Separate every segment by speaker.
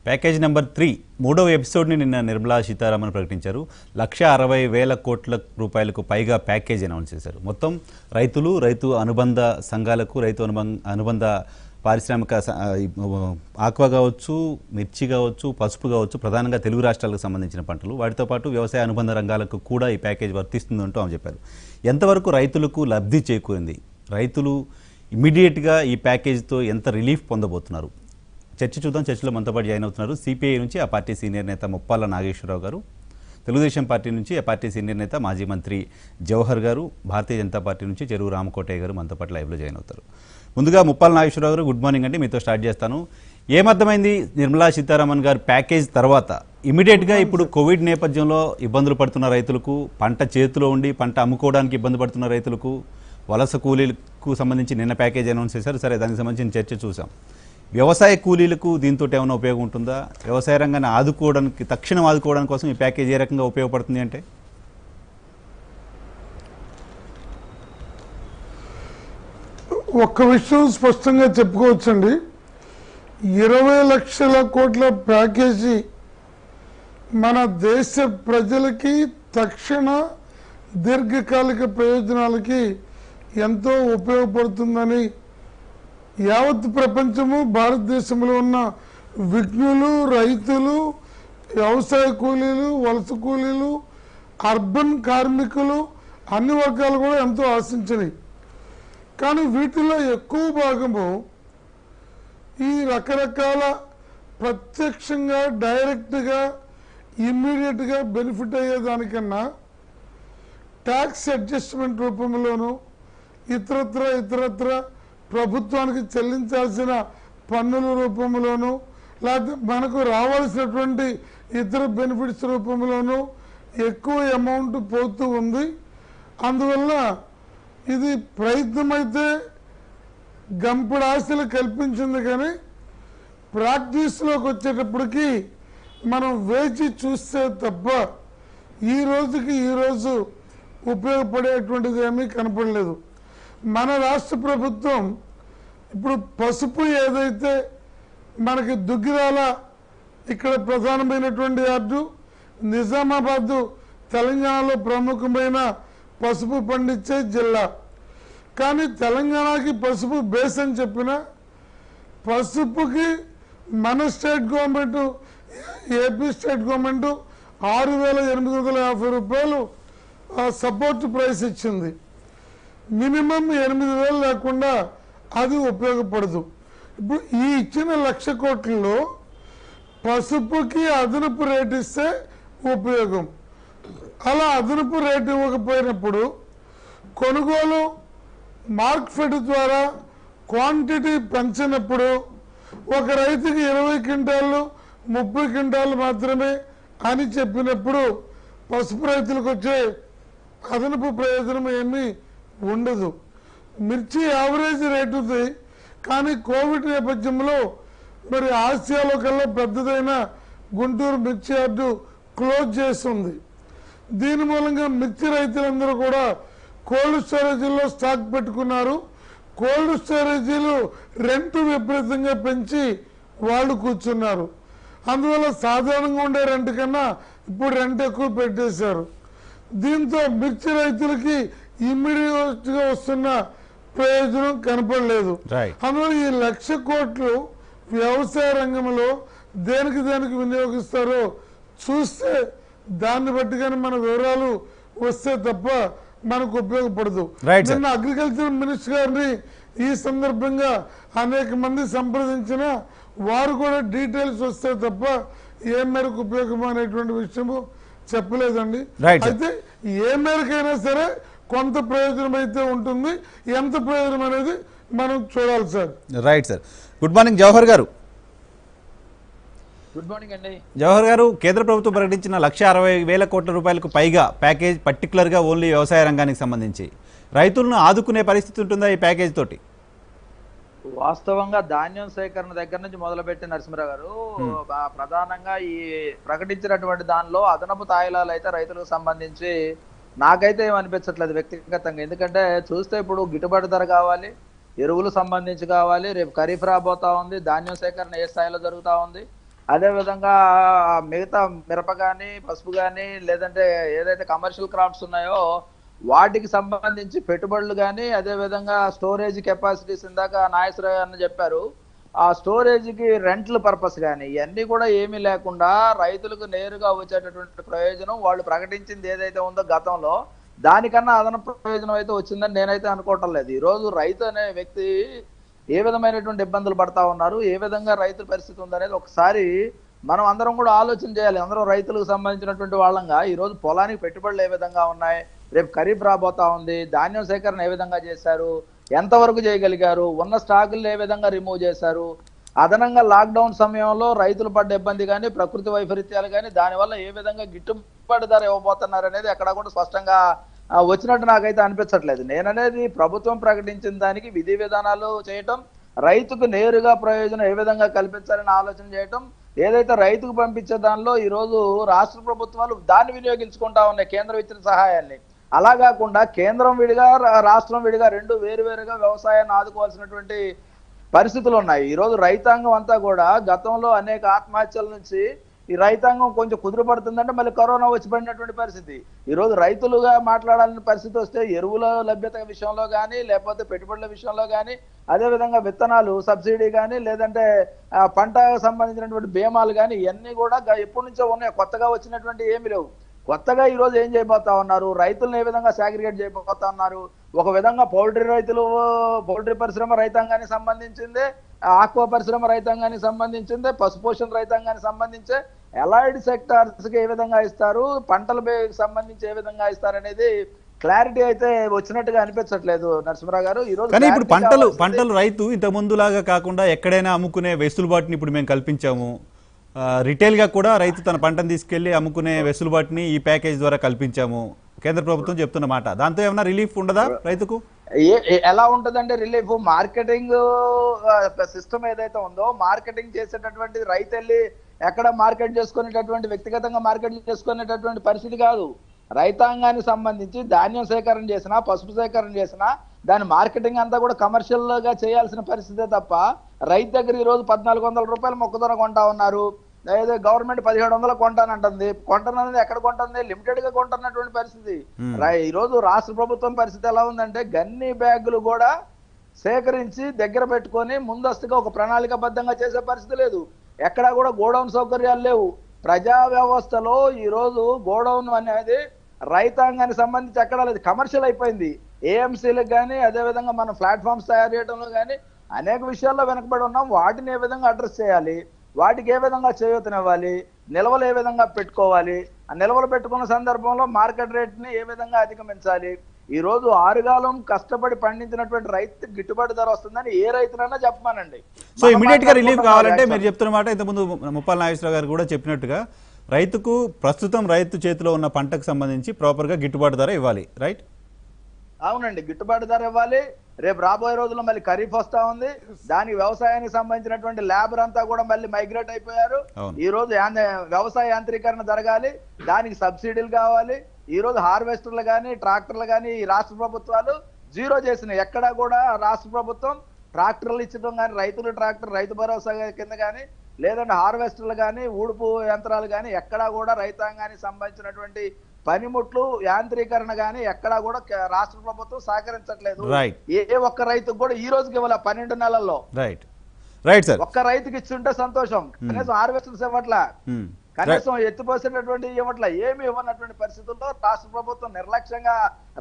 Speaker 1: Package number 3 మూడవ ఎపిసోడ్ని నిన్న నిర్మలా సీతారామన్ ప్రకటించారు. 1,60,000 కోట్ల రూపాయలకు పైగా ప్యాకేజ్ అనౌన్స్ చేశారు. మొత్తం రైతులు, రైతు అనుబంధ సంఘాలకు, రైతు అనుబంధ పారిశ్రామిక ఆక్వా కావచ్చు, మిర్చి కావచ్చు, పసుపు కావచ్చు, ప్రధానంగా తెలుగు రాష్ట్రాలకు సంబంధించిన పంటలు, వాటితో పాటు వ్యవసాయ అనుబంధ రంగాలకు కూడా ఈ ప్యాకేజ్ వర్తిస్తుందంటూ ఆమె చెప్పారు. ఎంతవరకు రైతులకు లబ్ధి చేకూరింది, రైతులు ఇమీడియట్గా ఈ ప్యాకేజీతో ఎంత రిలీఫ్ పొందబోతున్నారు, చర్చ చూద్దాం. చర్చలో మనతో పాటు జాయిన్ అవుతున్నారు సిపిఐ నుంచి ఆ పార్టీ సీనియర్ నేత ముప్పాల నాగేశ్వరరావు గారు, తెలుగుదేశం పార్టీ నుంచి ఆ పార్టీ సీనియర్ నేత మాజీ మంత్రి జవహర్ గారు, భారతీయ జనతా పార్టీ నుంచి చెరువు రామకోటయ్య గారు మనతో పాటు లైవ్లో జాయిన్ అవుతారు. ముందుగా ముప్పాల నాగేశ్వరరావు గారు, గుడ్ మార్నింగ్ అండి. మీతో స్టార్ట్ చేస్తాను. ఏమర్థమైంది నిర్మలా సీతారామన్ గారు ప్యాకేజ్ తర్వాత? ఇమీడియట్గా ఇప్పుడు కోవిడ్ నేపథ్యంలో ఇబ్బందులు పడుతున్న రైతులకు, పంట చేతిలో ఉండి పంట అమ్ముకోవడానికి ఇబ్బంది పడుతున్న రైతులకు, వలస కూలీలకు సంబంధించి నిన్న ప్యాకేజ్ అనౌన్స్ చేశారు. సరే, దానికి సంబంధించిన చర్చ చూసాం. వ్యవసాయ కూలీలకు దీంతో ఏమైనా ఉపయోగం ఉంటుందా? వ్యవసాయ రంగాన్ని ఆదుకోవడానికి, తక్షణం ఆదుకోవడం కోసం ఈ ప్యాకేజ్ ఏ రకంగా ఉపయోగపడుతుంది అంటే?
Speaker 2: ఒక్క విషయం స్పష్టంగా చెప్పుకోవచ్చండి. 20 లక్షల కోట్ల ప్యాకేజీ మన దేశ ప్రజలకి తక్షణ దీర్ఘకాలిక ప్రయోజనాలకి ఎంతో ఉపయోగపడుతుందని యావత్ ప్రపంచము, భారతదేశంలో ఉన్న విఘ్నులు, రైతులు, వ్యవసాయ కూలీలు, వలస కూలీలు, అర్బన్ కార్మికులు, అన్ని వర్గాలు కూడా ఎంతో ఆశించినాయి. కానీ వీటిలో ఎక్కువ భాగము ఈ రకరకాల ప్రత్యక్షంగా, డైరెక్ట్గా, ఇమ్మీడియట్గా బెనిఫిట్ అయ్యేదానికన్నా ట్యాక్స్ అడ్జస్ట్మెంట్ రూపంలోనూ, ఇతరత్ర ప్రభుత్వానికి చెల్లించాల్సిన పన్నుల రూపంలోనూ, లేకపోతే మనకు రావాల్సినటువంటి ఇతర బెనిఫిట్స్ రూపంలోనూ ఎక్కువ అమౌంట్ పోతూ ఉంది. అందువల్ల ఇది ప్రయత్నమైతే గంపుడు ఆశలు కల్పించింది, కానీ ప్రాక్టీస్లోకి వచ్చేటప్పటికి మనం వేచి చూస్తే తప్ప ఈ రోజు ఉపయోగపడేటువంటిది ఏమీ కనపడలేదు. మన రాష్ట్ర ప్రభుత్వం ఇప్పుడు పసుపు ఏదైతే మనకి దుగ్గిరాల ఇక్కడ ప్రధానమైనటువంటి యార్డు, నిజామాబాద్ తెలంగాణలో ప్రముఖమైన పసుపు పండించే జిల్లా. కానీ తెలంగాణకి పసుపు బేస్ అని చెప్పిన పసుపుకి మన state government, AP state government 6,850 రూపాయలు సపోర్ట్ ప్రైస్ ఇచ్చింది. మినిమం 8,000 లేకుండా అది ఉపయోగపడదు. ఇప్పుడు ఈ ఇచ్చిన 1,00,000 కోట్లలో పసుపుకి అదనపు రేటు ఇస్తే ఉపయోగం. అలా అదనపు రేటు ఇవ్వకపోయినప్పుడు కొనుగోలు మార్కెట్ ద్వారా క్వాంటిటీ పెంచినప్పుడు ఒక రైతుకి 20 క్వింటాళ్ళు 30 క్వింటాళ్ళు మాత్రమే అని చెప్పినప్పుడు పసుపు రైతులకు వచ్చే అదనపు ప్రయోజనం ఏమీ ఉండదు. మిర్చి యావరేజ్ రేటు ఉంది, కానీ కోవిడ్ నేపథ్యంలో మరి ఆసియాలో కల్లా పెద్దదైన గుంటూరు మిర్చి యార్డు క్లోజ్ చేస్తుంది. దీని మూలంగా మిర్చి రైతులందరూ కూడా కోల్డ్ స్టోరేజీల్లో స్టాక్ పెట్టుకున్నారు. కోల్డ్ స్టోరేజీలు రెంట్ విపరీతంగా పెంచి వాళ్ళు కూర్చున్నారు. అందువల్ల సాధారణంగా ఉండే రెంట్ కన్నా ఇప్పుడు రెంట్ ఎక్కువ పెట్టేశారు. దీంతో మిర్చి రైతులకి ఇమ్మీడియట్గా వస్తున్న ప్రయోజనం కనపడలేదు. అందువల్ల ఈ 1,00,000 కోట్లు వ్యవసాయ రంగంలో దేనికి వినియోగిస్తారో చూస్తే దాన్ని బట్టి కానీ మన వివరాలు వస్తే తప్ప మనకు ఉపయోగపడదు. నిన్న అగ్రికల్చర్ మినిస్టర్ గారిని ఈ సందర్భంగా అనేక మంది సంప్రదించిన వారు కూడా డీటెయిల్స్ వస్తే తప్ప ఏ మేరకు ఉపయోగం అనేటువంటి విషయము చెప్పలేదండి. అయితే ఏ మేరకైనా సరే కొంత ప్రయోజనం అయితే ఉంటుంది. ఎంత ప్రయోజనం అనేది మనం చూడాలి sir.
Speaker 1: Right sir. Good morning Jawahar గారు.
Speaker 3: గుడ్ మార్నింగ్ అండి.
Speaker 1: జవహర్ గారు, కేంద్ర ప్రభుత్వం ప్రకటించిన 1,60,000 కోట్ల రూపాయలకు పైగా ప్యాకేజ్ పర్టికులర్గా ఓన్లీ వ్యవసాయ రంగానికి సంబంధించి రైతులను ఆదుకునే పరిస్థితి ఉంటుందా ఈ ప్యాకేజ్ తోటి?
Speaker 3: వాస్తవంగా ధాన్యం సేకరణ దగ్గర నుంచి మొదలుపెట్టి నరసింహరావు గారు ప్రధానంగా ఈ ప్రకటించినటువంటి దానిలో అదనపు తాయిలాలు అయితే రైతులకు సంబంధించి నాకైతే ఏమనిపించట్లేదు వ్యక్తిగతంగా. ఎందుకంటే చూస్తే ఇప్పుడు గిట్టుబాటు ధర కావాలి, ఎరువులు సంబంధించి కావాలి, రేపు ఖరీఫ్ రాబోతా ఉంది, ధాన్యం సేకరణ ఏ స్థాయిలో జరుగుతూ ఉంది, అదేవిధంగా మిగతా మిరప కానీ పసుపు కానీ లేదంటే ఏదైతే కమర్షియల్ క్రాప్స్ ఉన్నాయో వాటికి సంబంధించి పెట్టుబడులు కానీ అదేవిధంగా స్టోరేజ్ కెపాసిటీస్ ఇందాక నాగేశ్వరరావు గారు చెప్పారు, ఆ స్టోరేజ్కి రెంట్ల పర్పస్ కానీ ఇవన్నీ కూడా ఏమీ లేకుండా రైతులకు నేరుగా వచ్చేటటువంటి ప్రయోజనం వాళ్ళు ప్రకటించింది ఏదైతే ఉందో గతంలో దానికన్నా అదనపు ప్రయోజనం అయితే వచ్చిందని నేనైతే అనుకోవటం లేదు. ఈరోజు రైతు అనే వ్యక్తి ఏ విధమైనటువంటి ఇబ్బందులు పడతా ఉన్నారు, ఏ విధంగా రైతుల పరిస్థితి ఉందనేది ఒకసారి మనం అందరం కూడా ఆలోచన చేయాలి. అందరం రైతులకు సంబంధించినటువంటి వాళ్ళంగా ఈరోజు పొలానికి పెట్టుబడులు ఏ విధంగా ఉన్నాయి, రేపు ఖరీఫ్ రాబోతా ఉంది, ధాన్యం సేకరణ ఏ విధంగా చేశారు, ఎంతవరకు చేయగలిగారు, ఉన్న స్టాకులు ఏ విధంగా రిమూవ్ చేశారు, అదనంగా లాక్డౌన్ సమయంలో రైతులు పడ్డ ఇబ్బంది కానీ ప్రకృతి వైపరీత్యాలు కానీ దానివల్ల ఏ విధంగా గిట్టుబాటు ధర ఇవ్వబోతున్నారు అనేది ఎక్కడ కూడా స్పష్టంగా వచ్చినట్టు నాకైతే అనిపించట్లేదు. నేననేది ప్రభుత్వం ప్రకటించిన దానికి విధి విధానాలు చేయటం, రైతుకు నేరుగా ప్రయోజనం ఏ విధంగా కల్పించాలని ఆలోచన చేయటం, ఏదైతే రైతుకు పంపించే దానిలో ఈరోజు రాష్ట్ర ప్రభుత్వాలు దాన్ని వినియోగించుకుంటా ఉన్నాయి కేంద్రం ఇచ్చిన సహాయాన్ని. అలా కాకుండా కేంద్రం విడిగా రాష్ట్రం విడిగా రెండు వేరువేరుగా వ్యవసాయాన్ని ఆదుకోవాల్సినటువంటి పరిస్థితులు ఉన్నాయి. ఈరోజు రైతాంగం అంతా కూడా గతంలో అనేక ఆత్మహత్యల నుంచి ఈ రైతాంగం కొంచెం కుదురుపడుతుందంటే మళ్ళీ కరోనా వచ్చి పడినటువంటి పరిస్థితి. ఈరోజు రైతులుగా మాట్లాడాలని పరిస్థితి వస్తే ఎరువుల లభ్యత విషయంలో కానీ లేకపోతే పెట్టుబడుల విషయంలో కానీ అదేవిధంగా విత్తనాలు సబ్సిడీ కానీ లేదంటే పంట సంబంధించినటువంటి బీమాలు కానీ ఇవన్నీ కూడా ఎప్పటి నుంచో ఉన్నాయి, కొత్తగా వచ్చినటువంటి ఏమి లేవు. కొత్తగా ఈ రోజు ఏం చేయబోతా ఉన్నారు, రైతులను ఏ విధంగా సాగ్రిగేట్ చేయబోతా ఉన్నారు. ఒక విధంగా పౌల్ట్రీ పరిశ్రమ రైతాంగానికి సంబంధించిందే, ఆక్వా పరిశ్రమ రైతాంగానికి సంబంధించిందే, పశుపోషణ రైతాంగానికి సంబంధించే అలైడ్ సెక్టార్స్ కి ఏ విధంగా ఇస్తారు, పంటల సంబంధించి ఏ విధంగా ఇస్తారు అనేది క్లారిటీ అయితే వచ్చినట్టుగా అనిపించట్లేదు నరసింహరావు గారు. ఈ రోజు
Speaker 1: కానీ ఇప్పుడు పంటలు రైతు ఇంత ముందులాగా కాకుండా ఎక్కడైనా అమ్ముకునే వెసులుబాటుని ఇప్పుడు మేము కల్పించాము. రిటైల్ గా కూడా రైతు తన పంటను తీసుకెళ్లి అమ్ముకునే వెసులుబాటుని ఈ ప్యాకేజ్ ద్వారా కల్పించాము కేంద్ర ప్రభుత్వం చెప్తున్న మాట. దాంతో ఏమైనా రిలీఫ్ ఉండదా రైతుకు?
Speaker 3: ఎలా ఉంటదంటే రిలీఫ్, మార్కెటింగ్ సిస్టమ్ ఏదైతే ఉందో మార్కెటింగ్ చేసేటటువంటి రైతు వెళ్ళి ఎక్కడ మార్కెట్ చేసుకునేటటువంటి వ్యక్తిగతంగా మార్కెట్ చేసుకునేటటువంటి పరిస్థితి కాదు. రైతాంగానికి సంబంధించి ధాన్యం సేకరణ చేసినా పసుపు సేకరణ చేసినా దాని మార్కెటింగ్ అంతా కూడా కమర్షియల్ గా చేయాల్సిన పరిస్థితే తప్ప రైతు దగ్గర ఈ రోజు 1400 రూపాయలు మొక్కజొన్న కొంటా ఉన్నారు, లేదా గవర్నమెంట్ 1700 కొంటానంటుంది. కొంటానది ఎక్కడ కొంటుంది, లిమిటెడ్ గా కొంటున్నటువంటి పరిస్థితి. ఈ రోజు రాష్ట్ర ప్రభుత్వం పరిస్థితి ఎలా ఉందంటే గన్ని బ్యాగులు కూడా సేకరించి దగ్గర పెట్టుకొని ముందస్తుగా ఒక ప్రణాళికాబద్ధంగా చేసే పరిస్థితి లేదు. ఎక్కడా కూడా గోడౌన్ సౌకర్యాలు లేవు. ప్రజా వ్యవస్థలో ఈ రోజు గోడౌన్ అనేది రైతాంగానికి సంబంధించి ఎక్కడా లేదు, కమర్షియల్ అయిపోయింది. ఏఎంసీలకు కానీ అదేవిధంగా మనం ప్లాట్ఫామ్స్ తయారు చేయడంలో కానీ అనేక విషయాల్లో వెనకబడి ఉన్నాం. వాటిని ఏ విధంగా అడ్రస్ చేయాలి, వాటికి ఏ విధంగా చేయూతనివ్వాలి, నిల్వలు ఏ విధంగా పెట్టుకోవాలి, ఆ నిల్వలు పెట్టుకున్న సందర్భంలో మార్కెట్ రేట్ని ఏ విధంగా అధిగమించాలి. ఈ రోజు ఆరుగాలం కష్టపడి పండించినటువంటి రైతు గిట్టుబాటు ధర వస్తుందని ఏ రైతునైనా చెప్పమానండి.
Speaker 1: సో ఇమీడియట్ గా రిలీఫ్ కావాలంటే మీరు చెప్తున్న మాట ఇంతకుముందు ముప్పాల నాగేశ్వరరావు గారు కూడా చెప్పినట్టుగా రైతుకు ప్రస్తుతం రైతు చేతిలో ఉన్న పంటకు సంబంధించి ప్రాపర్ గా గిట్టుబాటు ధర ఇవ్వాలి, రైట్?
Speaker 3: అవునండి, గిట్టుబాటు ధర ఇవ్వాలి. రేపు రాబోయే రోజుల్లో మళ్ళీ ఖరీఫ్ వస్తా ఉంది, దానికి వ్యవసాయానికి సంబంధించినటువంటి లేబర్ అంతా కూడా మళ్ళీ మైగ్రేట్ అయిపోయారు. ఈ రోజు వ్యవసాయ యాంత్రీకరణ జరగాలి, దానికి సబ్సిడీలు కావాలి. ఈ రోజు హార్వెస్టర్లు కానీ ట్రాక్టర్లు కానీ ఈ రాష్ట్ర ప్రభుత్వాలు జీరో చేసినాయి. ఎక్కడా కూడా రాష్ట్ర ప్రభుత్వం ట్రాక్టర్లు ఇచ్చడం కానీ రైతులు ట్రాక్టర్ రైతు భరోసా కింద కానీ లేదంటే హార్వెస్టర్లు కానీ ఊడుపు యంత్రాలు కానీ ఎక్కడా కూడా రైతాంగానికి సంబంధించినటువంటి పనిముట్లు యాంత్రీకరణ కానీ ఎక్కడా కూడా రాష్ట్ర ప్రభుత్వం సహకరించట్లేదు. ఏ ఒక్క రైతుకు కూడా ఈ రోజుకి ఇవ్వాల 12 నెలల్లో. ఒక్క రైతుకి ఇచ్చుంటే సంతోషం. కనీసం హార్వెస్టర్స్ ఇవ్వట్లా, కనీసం ఎత్తిపోసేటటువంటి ఇవ్వట్లా, ఏమి ఇవ్వనటువంటి పరిస్థితుల్లో రాష్ట్ర ప్రభుత్వం నిర్లక్ష్యంగా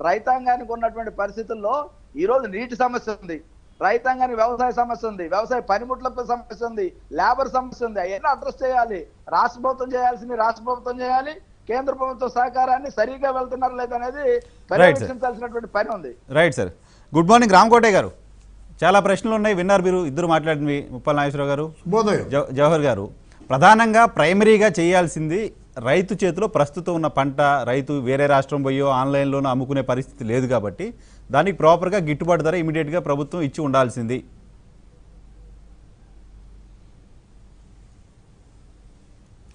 Speaker 3: రైతాంగానికి ఉన్నటువంటి పరిస్థితుల్లో ఈ రోజు నీటి సమస్య ఉంది, రైతాంగానికి వ్యవసాయ సమస్య ఉంది, వ్యవసాయ పనిముట్ల సమస్య ఉంది, లేబర్ సమస్య ఉంది. అవన్నీ అడ్రస్ చేయాలి. రాష్ట్ర ప్రభుత్వం చేయాల్సింది రాష్ట్ర ప్రభుత్వం చేయాలి. కేంద్ర ప్రభుత్వ సహకారాన్ని సరిగా వెళ్తున్నారు లేదనేది పర్యవేక్షించాల్సినటువంటి పని ఉంది.
Speaker 1: Right sir. గుడ్ మార్నింగ్ రామకోటే గారు. చాలా ప్రశ్నలు ఉన్నాయి, విన్నారు మీరు ఇద్దరు మాట్లాడినవి, ముప్పాల నాగేశ్వరరావు గారు, జవహర్ గారు. ప్రధానంగా ప్రైమరీగా చేయాల్సింది రైతు చేతిలో ప్రస్తుతం ఉన్న పంట రైతు వేరే రాష్ట్రం పోయో ఆన్లైన్లోనూ అమ్ముకునే పరిస్థితి లేదు కాబట్టి దానికి ప్రాపర్గా గిట్టుబాటు ధర ఇమీడియట్గా ప్రభుత్వం ఇచ్చి ఉండాల్సింది.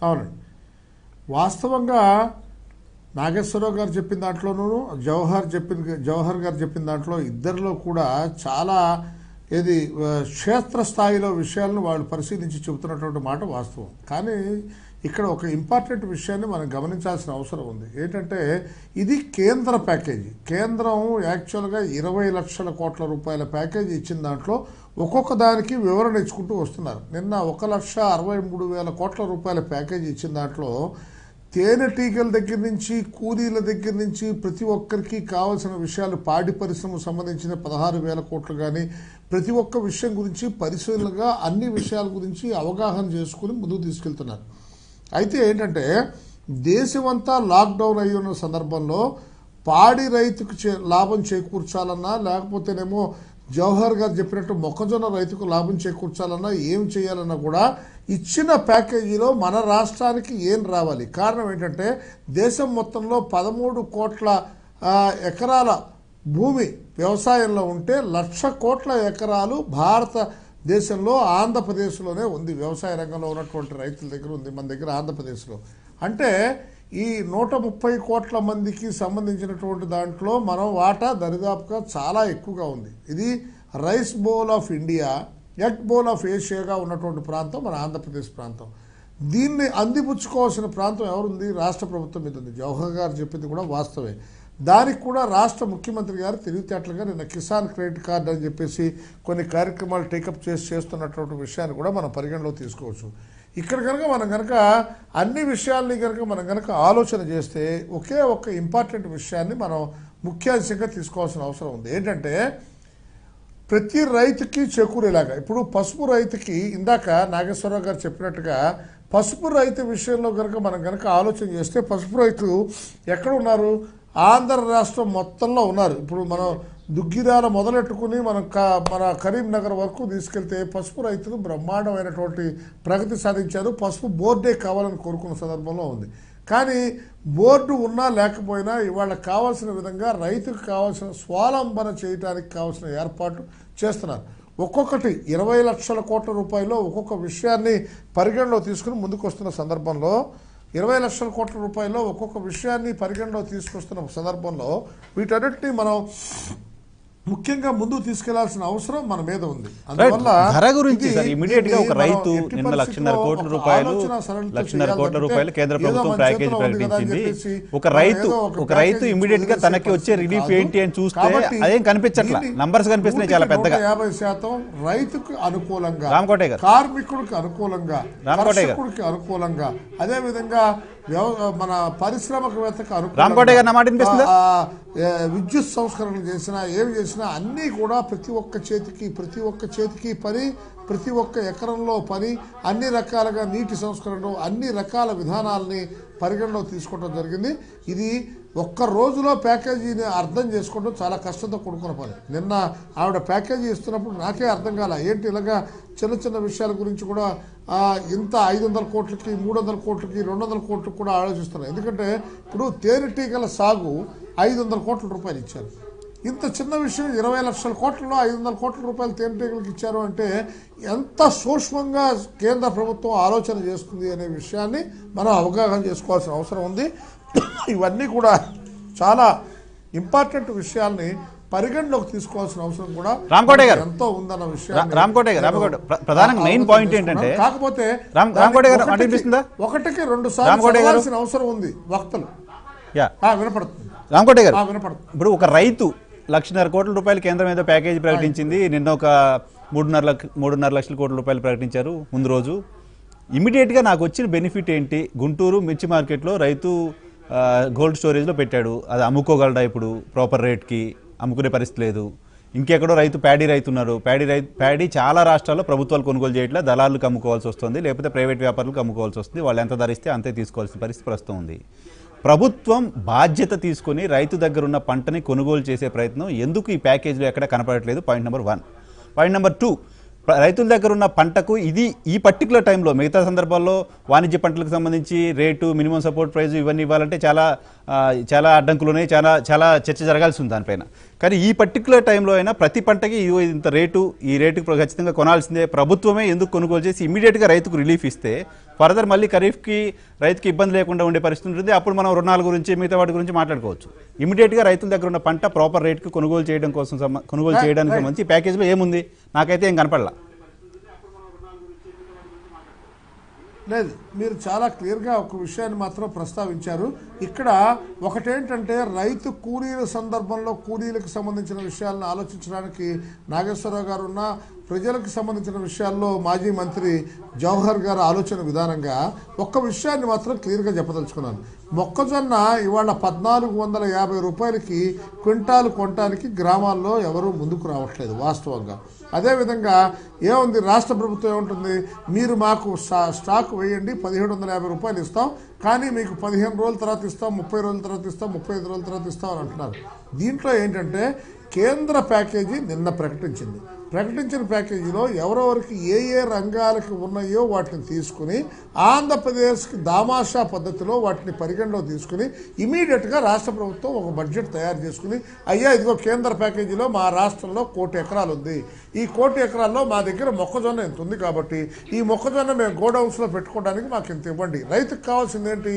Speaker 2: అవునండి, వాస్తవంగా నాగేశ్వరరావు గారు చెప్పిన దాంట్లోనూ జవహర్ గారు చెప్పిన దాంట్లో ఇద్దరిలో కూడా చాలా ఏది క్షేత్రస్థాయిలో విషయాలను వాళ్ళు పరిశీలించి చెబుతున్నటువంటి మాట వాస్తవం. కానీ ఇక్కడ ఒక ఇంపార్టెంట్ విషయాన్ని మనం గమనించాల్సిన అవసరం ఉంది. ఏంటంటే ఇది కేంద్ర ప్యాకేజీ. కేంద్రం యాక్చువల్గా 20 లక్షల కోట్ల రూపాయల ప్యాకేజీ ఇచ్చిన దాంట్లో ఒక్కొక్క దానికి వివరణ ఇచ్చుకుంటూ వస్తున్నారు. నిన్న 1,63,000 కోట్ల రూపాయల ప్యాకేజీ ఇచ్చిన దాంట్లో తేనెటీగల దగ్గర నుంచి కూలీల దగ్గర నుంచి ప్రతి ఒక్కరికి కావాల్సిన విషయాలు, పాడి పరిశ్రమకు సంబంధించిన 16,000 కోట్లు కానీ ప్రతి ఒక్క విషయం గురించి పరిశీలనగా అన్ని విషయాల గురించి అవగాహన చేసుకుని ముందుకు తీసుకెళ్తున్నారు. అయితే ఏంటంటే దేశమంతా లాక్డౌన్ అయి ఉన్న సందర్భంలో పాడి రైతుకు లాభం చేకూర్చాలన్నా, లేకపోతేనేమో జవహర్ గారు చెప్పినట్టు మొక్కజొన్న రైతుకు లాభం చేకూర్చాలన్నా, ఏం చేయాలన్నా కూడా ఇచ్చిన ప్యాకేజీలో మన రాష్ట్రానికి ఏం రావాలి? కారణం ఏంటంటే దేశం మొత్తంలో 13 కోట్ల ఎకరాల భూమి వ్యవసాయంలో ఉంటే 1,00,000 కోట్ల ఎకరాలు భారతదేశంలో ఆంధ్రప్రదేశ్లోనే ఉంది. వ్యవసాయ రంగంలో ఉన్నటువంటి రైతుల దగ్గర ఉంది, మన దగ్గర ఆంధ్రప్రదేశ్లో. అంటే ఈ 130 కోట్ల మందికి సంబంధించినటువంటి దాంట్లో మనం వాటా దరిదాపుగా చాలా ఎక్కువగా ఉంది. ఇది rice bowl of India, egg bowl of ఏషియాగా ఉన్నటువంటి ప్రాంతం మన ఆంధ్రప్రదేశ్ ప్రాంతం. దీన్ని అందిపుచ్చుకోవాల్సిన ప్రాంతం ఎవరుంది? రాష్ట్ర ప్రభుత్వం మీద ఉంది. జవహర్ గారు చెప్పింది కూడా వాస్తవే. దానికి కూడా రాష్ట్ర ముఖ్యమంత్రి గారు తెలివితేటలుగా నిన్న కిసాన్ క్రెడిట్ కార్డు అని చెప్పేసి కొన్ని కార్యక్రమాలు టేకప్ చేస్తున్నటువంటి విషయాన్ని కూడా మనం పరిగణలో తీసుకోవచ్చు. ఇక్కడ కనుక మనం కనుక అన్ని విషయాల్ని కనుక మనం కనుక ఆలోచన చేస్తే ఒకే ఒక్క ఇంపార్టెంట్ విషయాన్ని మనం ముఖ్యాంశంగా తీసుకోవాల్సిన అవసరం ఉంది. ఏంటంటే ప్రతి రైతుకి చేకూరేలాగా ఇప్పుడు పసుపు రైతుకి ఇందాక నాగేశ్వరరావు గారు చెప్పినట్టుగా పసుపు రైతు విషయంలో కనుక మనం కనుక ఆలోచన చేస్తే పసుపు రైతు ఎక్కడ ఉన్నారు? ఆంధ్ర రాష్ట్రం మొత్తంలో ఉన్నారు. ఇప్పుడు మనం దుగ్గిరాల మొదలెట్టుకుని మన కరీంనగర్ వరకు తీసుకెళ్తే పసుపు రైతులు బ్రహ్మాండమైనటువంటి ప్రగతి సాధించారు. పసుపు బోర్డే కావాలని కోరుకున్న సందర్భంలో ఉంది. కానీ బోర్డు ఉన్నా లేకపోయినా ఇవాళ కావాల్సిన విధంగా రైతుకు కావాల్సిన స్వావలంబన చేయడానికి కావాల్సిన ఏర్పాటు చేస్తున్నారు. ఒక్కొక్కటి 20 లక్షల కోట్ల రూపాయలు ఒక్కొక్క విషయాన్ని పరిగణలో తీసుకుని ముందుకు వస్తున్న సందర్భంలో 20 లక్షల కోట్ల రూపాయలు ఒక్కొక్క విషయాన్ని పరిగణలో తీసుకొస్తున్న సందర్భంలో వీటన్నిటిని మనం ముఖ్యంగా ముందుకు తీసుకెళ్లాల్సిన అవసరం మన మీద ఉంది. అందువల్ల
Speaker 1: ధర గురించి ఇమీడియట్ గా ఒక రైతు నిన్న 1,50,000 కోట్ల రూపాయలు కేంద్ర ప్రభుత్వం ప్యాకేజ్ ప్రకటించింది. ఒక రైతు ఇమీడియట్ గా తనకి వచ్చే రిలీఫ్ ఏంటి అని చూస్తే అదేం కనిపించట్లా, నంబర్స్ కనిపిస్తున్నాయి చాలా పెద్దగా.
Speaker 2: 50% రైతుకు అనుకూలంగా,
Speaker 1: రామకోటే గారు
Speaker 2: కార్మికుడికి అనుకూలంగా, కర్షకుడికి అనుకూలంగా, అదే విధంగా మన పారిశ్రామికవేత్తకు అనుకూలంగా విద్యుత్ సంస్కరణలు చేసినా ఏమి చేసినా అన్నీ కూడా ప్రతి ఒక్క చేతికి పని, ప్రతి ఒక్క ఎకరంలో పని, అన్ని రకాలుగా నీటి సంస్కరణలు, అన్ని రకాల విధానాలని పరిగణలో తీసుకోవడం జరిగింది. ఇది ఒక్క రోజులో ప్యాకేజీని అర్థం చేసుకోవడం చాలా కష్టంతో కూడుకున్న పని. నిన్న ఆవిడ ప్యాకేజీ ఇస్తున్నప్పుడు నాకే అర్థం కాల, ఏంటి ఇలాగా చిన్న చిన్న విషయాల గురించి కూడా ఇంత 500 కోట్లకి 300 కోట్లకి 200 కోట్లకి కూడా ఆలోచిస్తున్నారు. ఎందుకంటే ఇప్పుడు తేనెటీగల సాగు 500 కోట్ల రూపాయలు ఇచ్చారు. ఇంత చిన్న విషయం 20 లక్షల కోట్లలో 500 కోట్ల రూపాయలు తేనెటీగలకు ఇచ్చారు అంటే ఎంత సూక్ష్మంగా కేంద్ర ప్రభుత్వం ఆలోచన చేస్తుంది అనే విషయాన్ని మనం అవగాహన చేసుకోవాల్సిన అవసరం ఉంది. ఇవన్నీ కూడా చాలా ఇంపార్టెంట్ విషయాల్ని పరిగణలోకి తీసుకోవాల్సిన అవసరం కూడా
Speaker 1: రామకోటే గారు
Speaker 2: ఎంతో ఉందన్న విషయం.
Speaker 1: రామకోటే గారు ప్రధానంగా మెయిన్ పాయింట్ ఏంటంటే,
Speaker 2: కాకపోతే
Speaker 1: రామకోటే గారు
Speaker 2: ఒకటికి 2 సార్లు అవసరం ఉంది వక్తలు. వినపడుతుంది
Speaker 1: రామకోటే గారు,
Speaker 2: వినపడుతుంది.
Speaker 1: ఇప్పుడు ఒక రైతు 1,50,000 కోట్ల రూపాయలు కేంద్రం మీద ప్యాకేజీ ప్రకటించింది. నిన్న ఒక 3.5 లక్షల కోట్ల రూపాయలు ప్రకటించారు ముందు రోజు. ఇమీడియట్గా నాకు వచ్చిన బెనిఫిట్ ఏంటి? గుంటూరు మిర్చి మార్కెట్లో రైతు కోల్డ్ స్టోరేజ్లో పెట్టాడు. అది అమ్ముకోగలడా? ఇప్పుడు ప్రాపర్ రేట్కి అమ్ముకునే పరిస్థితి లేదు. ఇంకెక్కడో ప్యాడీ రైతు ఉన్నారు. ప్యాడీ చాలా రాష్ట్రాల్లో ప్రభుత్వాలు కొనుగోలు చేయట్లే, దళాలకు అమ్ముకోవాల్సి వస్తుంది, లేకపోతే ప్రైవేట్ వ్యాపారులకు అమ్ముకోవాల్సి వస్తుంది. వాళ్ళు ఎంత ధరిస్తే అంతే తీసుకోవాల్సిన పరిస్థితి ప్రస్తుతం ఉంది. ప్రభుత్వం బాధ్యత తీసుకొని రైతు దగ్గర ఉన్న పంటని కొనుగోలు చేసే ప్రయత్నం ఎందుకు ఈ ప్యాకేజీలో ఎక్కడ కనపడట్లేదు? Point number 1. పాయింట్ నెంబర్ 2, రైతుల దగ్గర ఉన్న పంటకు ఈ పర్టికులర్ టైంలో మిగతా సందర్భాల్లో వాణిజ్య పంటలకు సంబంధించి రేటు, మినిమం సపోర్ట్ ప్రైస్ ఇవన్నీ ఇవ్వాలంటే చాలా అడ్డంకులు ఉన్నాయి, చాలా చర్చ జరగాల్సి ఉంది దానిపైన. కానీ ఈ పర్టికులర్ టైంలో అయినా ప్రతి పంటకి ఇంత రేటు, ఈ రేటుకు ఖచ్చితంగా కొనాల్సిందే, ప్రభుత్వమే ఎందుకు కొనుగోలు చేసి ఇమీడియట్గా రైతుకు రిలీఫ్ ఇస్తే ఫర్దర్ మళ్ళీ ఖరీఫ్కి రైతుకి ఇబ్బంది లేకుండా ఉండే పరిస్థితి ఉంటుంది. అప్పుడు మనం రుణాల గురించి మిగతా వాటి గురించి మాట్లాడుకోవచ్చు. ఇమీడియట్గా రైతుల దగ్గర ఉన్న పంట ప్రాపర్ రేట్కి కొనుగోలు చేయడానికి సంబంధించి ప్యాకేజీలో ఏముంది? నాకైతే ఏం కనపడలా.
Speaker 2: లేదు, మీరు చాలా క్లియర్గా ఒక విషయాన్ని మాత్రం ప్రస్తావించారు. ఇక్కడ ఒకటేంటంటే రైతు కూలీల సందర్భంలో కూలీలకు సంబంధించిన విషయాలను ఆలోచించడానికి నాగేశ్వరరావు గారు ఉన్న, ప్రజలకు సంబంధించిన విషయాల్లో మాజీ మంత్రి జవహర్ గారు ఆలోచన విధానంగా ఒక్క విషయాన్ని మాత్రం క్లియర్గా చెప్పదలుచుకున్నాను. మొక్కజొన్న ఇవాళ 1450 రూపాయలకి క్వింటాలు కొనడానికి గ్రామాల్లో ఎవరూ ముందుకు రావట్లేదు వాస్తవంగా. అదేవిధంగా ఏముంది, రాష్ట్ర ప్రభుత్వం ఏముంటుంది, మీరు మాకు స్టాక్ వేయండి, 1750 రూపాయలు ఇస్తాం, కానీ మీకు 15 రోజుల తర్వాత ఇస్తాం, 30 రోజుల తర్వాత ఇస్తాం, 35 రోజుల తర్వాత ఇస్తాం అని అంటున్నారు. దీంట్లో ఏంటంటే కేంద్ర ప్యాకేజీ నిన్న ప్రకటించిన ప్యాకేజీలో ఎవరెవరికి ఏ ఏ రంగాలకు ఉన్నాయో వాటిని తీసుకుని ఆంధ్రప్రదేశ్కి దామాషా పద్ధతిలో వాటిని పరిగణలో తీసుకుని ఇమీడియట్గా రాష్ట్ర ప్రభుత్వం ఒక బడ్జెట్ తయారు చేసుకుని, అయ్యా ఇదిగో కేంద్ర ప్యాకేజీలో మా రాష్ట్రంలో 1 కోటి ఎకరాలు ఉంది, ఈ 1 కోటి ఎకరాల్లో మా దగ్గర మొక్కజొన్న ఎంత ఉంది కాబట్టి ఈ మొక్కజొన్న మేము గోడౌన్స్లో పెట్టుకోవడానికి మాకు ఇంత ఇవ్వండి. రైతుకు కావాల్సింది ఏంటి,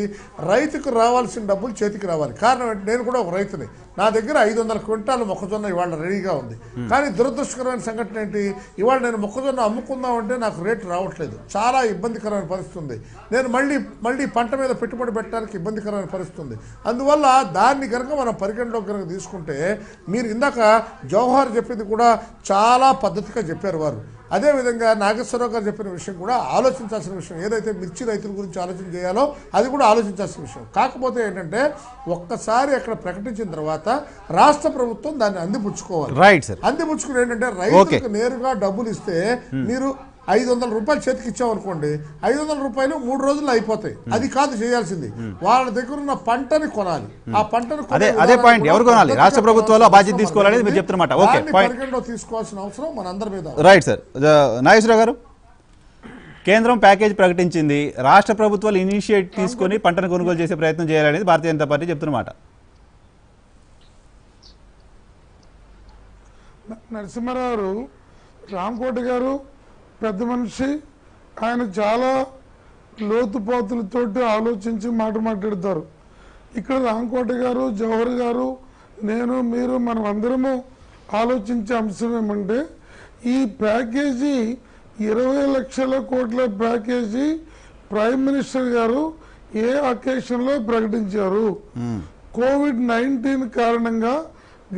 Speaker 2: రైతుకు రావాల్సిన డబ్బులు చేతికి రావాలి. కారణం ఏంటి, నేను కూడా ఒక రైతుని, నా దగ్గర 500 క్వింటాల మొక్కజొన్న ఇవాళ రెడీగా ఉంది. కానీ దురదృష్టకరమైన సంఘటన ఏంటి, ఇవాళ నేను మొక్కజొన్న అమ్ముకుందామంటే నాకు రేటు రావట్లేదు, చాలా ఇబ్బందికరమైన పరిస్థితి ఉంది. నేను మళ్ళీ పంట మీద పెట్టుబడి పెట్టడానికి ఇబ్బందికరమైన పరిస్థితి ఉంది. అందువల్ల దాన్ని కనుక మనం పరిగణలోకి కనుక తీసుకుంటే, మీరు ఇందాక జవహర్ చెప్పింది కూడా చాలా పద్ధతిగా చెప్పారు వారు. అదేవిధంగా నాగేశ్వరరావు గారు చెప్పిన విషయం కూడా ఆలోచించాల్సిన విషయం. ఏదైతే మిర్చి రైతుల గురించి ఆలోచన చేయాలో అది కూడా ఆలోచించాల్సిన విషయం. కాకపోతే ఏంటంటే ఒక్కసారి అక్కడ ప్రకటించిన తర్వాత రాష్ట్ర ప్రభుత్వం దాన్ని అందిపుచ్చుకోవాలి.
Speaker 1: Right sir.
Speaker 2: అందిపుచ్చుకుని ఏంటంటే రైతులకు నేరుగా డబ్బులు ఇస్తే, మీరు 500 రూపాయలు చేతికి ఇచ్చామనుకోండి, 500 రూపాయలు 3 రోజుల్లో అయిపోతాయి. అది కాదు చేయాల్సింది, వాళ్ళ దగ్గర ఉన్న పంటని కొనాలి. ఆ పంటను
Speaker 1: అదే పాయింట్, ఎవరు కొనాలి? రాష్ట్ర ప్రభుత్వాలు బాధ్యత తీసుకోవాలనేది మీరు చెప్తున్నమాట. ఓకే,
Speaker 2: పరిగణలో తీసుకోవాల్సిన అవసరం మనందరి మీద.
Speaker 1: Right sir. నాగేశ్వరరావు గారు, కేంద్రం ప్యాకేజ్ ప్రకటించింది, రాష్ట్ర ప్రభుత్వాలు ఇనిషియేట్ తీసుకొని పంటను కొనుగోలు చేసే ప్రయత్నం చేయాలనేది భారతీయ జనతా పార్టీ చెప్తున్నమాట.
Speaker 4: నరసింహారావు, రామకోటి గారు పెద్ద మనిషి, ఆయన చాలా లోతుపాతులతోటి ఆలోచించి మాట్లాడతారు. ఇక్కడ రామకోటి గారు, జవహర్ గారు, నేను, మీరు, మనం అందరము ఆలోచించే అంశం ఏమంటే, ఈ ప్యాకేజీ 20 లక్షల కోట్ల ప్యాకేజీ ప్రైమ్ మినిస్టర్ గారు ఏ అకేషన్లో ప్రకటించారు? కోవిడ్-19 కారణంగా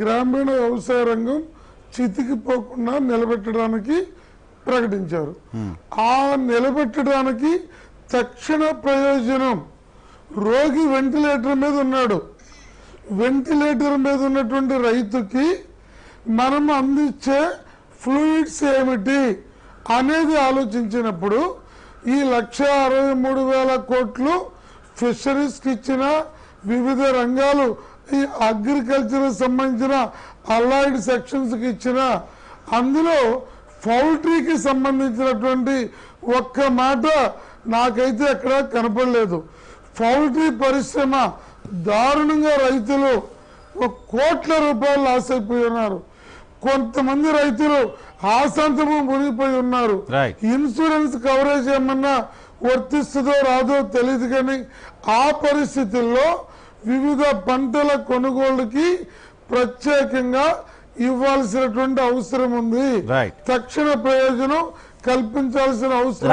Speaker 4: గ్రామీణ వ్యవసాయ రంగం చితికిపోకుండా నిలబెట్టడానికి ప్రకటించారు. ఆ నిలబెట్టడానికి తక్షణ ప్రయోజనం, రోగి వెంటిలేటర్ మీద ఉన్నాడు, వెంటిలేటర్ మీద ఉన్నటువంటి రైతుకి మనం అందించే ఫ్లూయిడ్స్ ఏమిటి అనేది ఆలోచించినప్పుడు ఈ 1,63,000 కోట్లు ఫిషరీస్కి ఇచ్చిన, వివిధ రంగాలు ఈ అగ్రికల్చర్ సంబంధించిన అలైడ్ సెక్షన్స్కి ఇచ్చిన, అందులో పౌల్ట్రీకి సంబంధించినటువంటి ఒక్క మాట నాకైతే ఎక్కడ కనపడలేదు. పౌల్ట్రీ పరిశ్రమ దారుణంగా రైతులు 1 కోట్ల రూపాయలు లాస్ అయిపోయి ఉన్నారు. కొంతమంది రైతులు ఆశాంతము మునిగిపోయి ఉన్నారు. ఇన్సూరెన్స్ కవరేజ్ ఏమన్నా వర్తిస్తుందో రాదో తెలియదు, కానీ ఆ పరిస్థితుల్లో వివిధ పంటల కొనుగోలుకి ప్రత్యేకంగా ఇవ్వాల్సినటువంటి అవసరం ఉంది. తక్షణ ప్రయోజనం కల్పించాల్సిన అవసరం.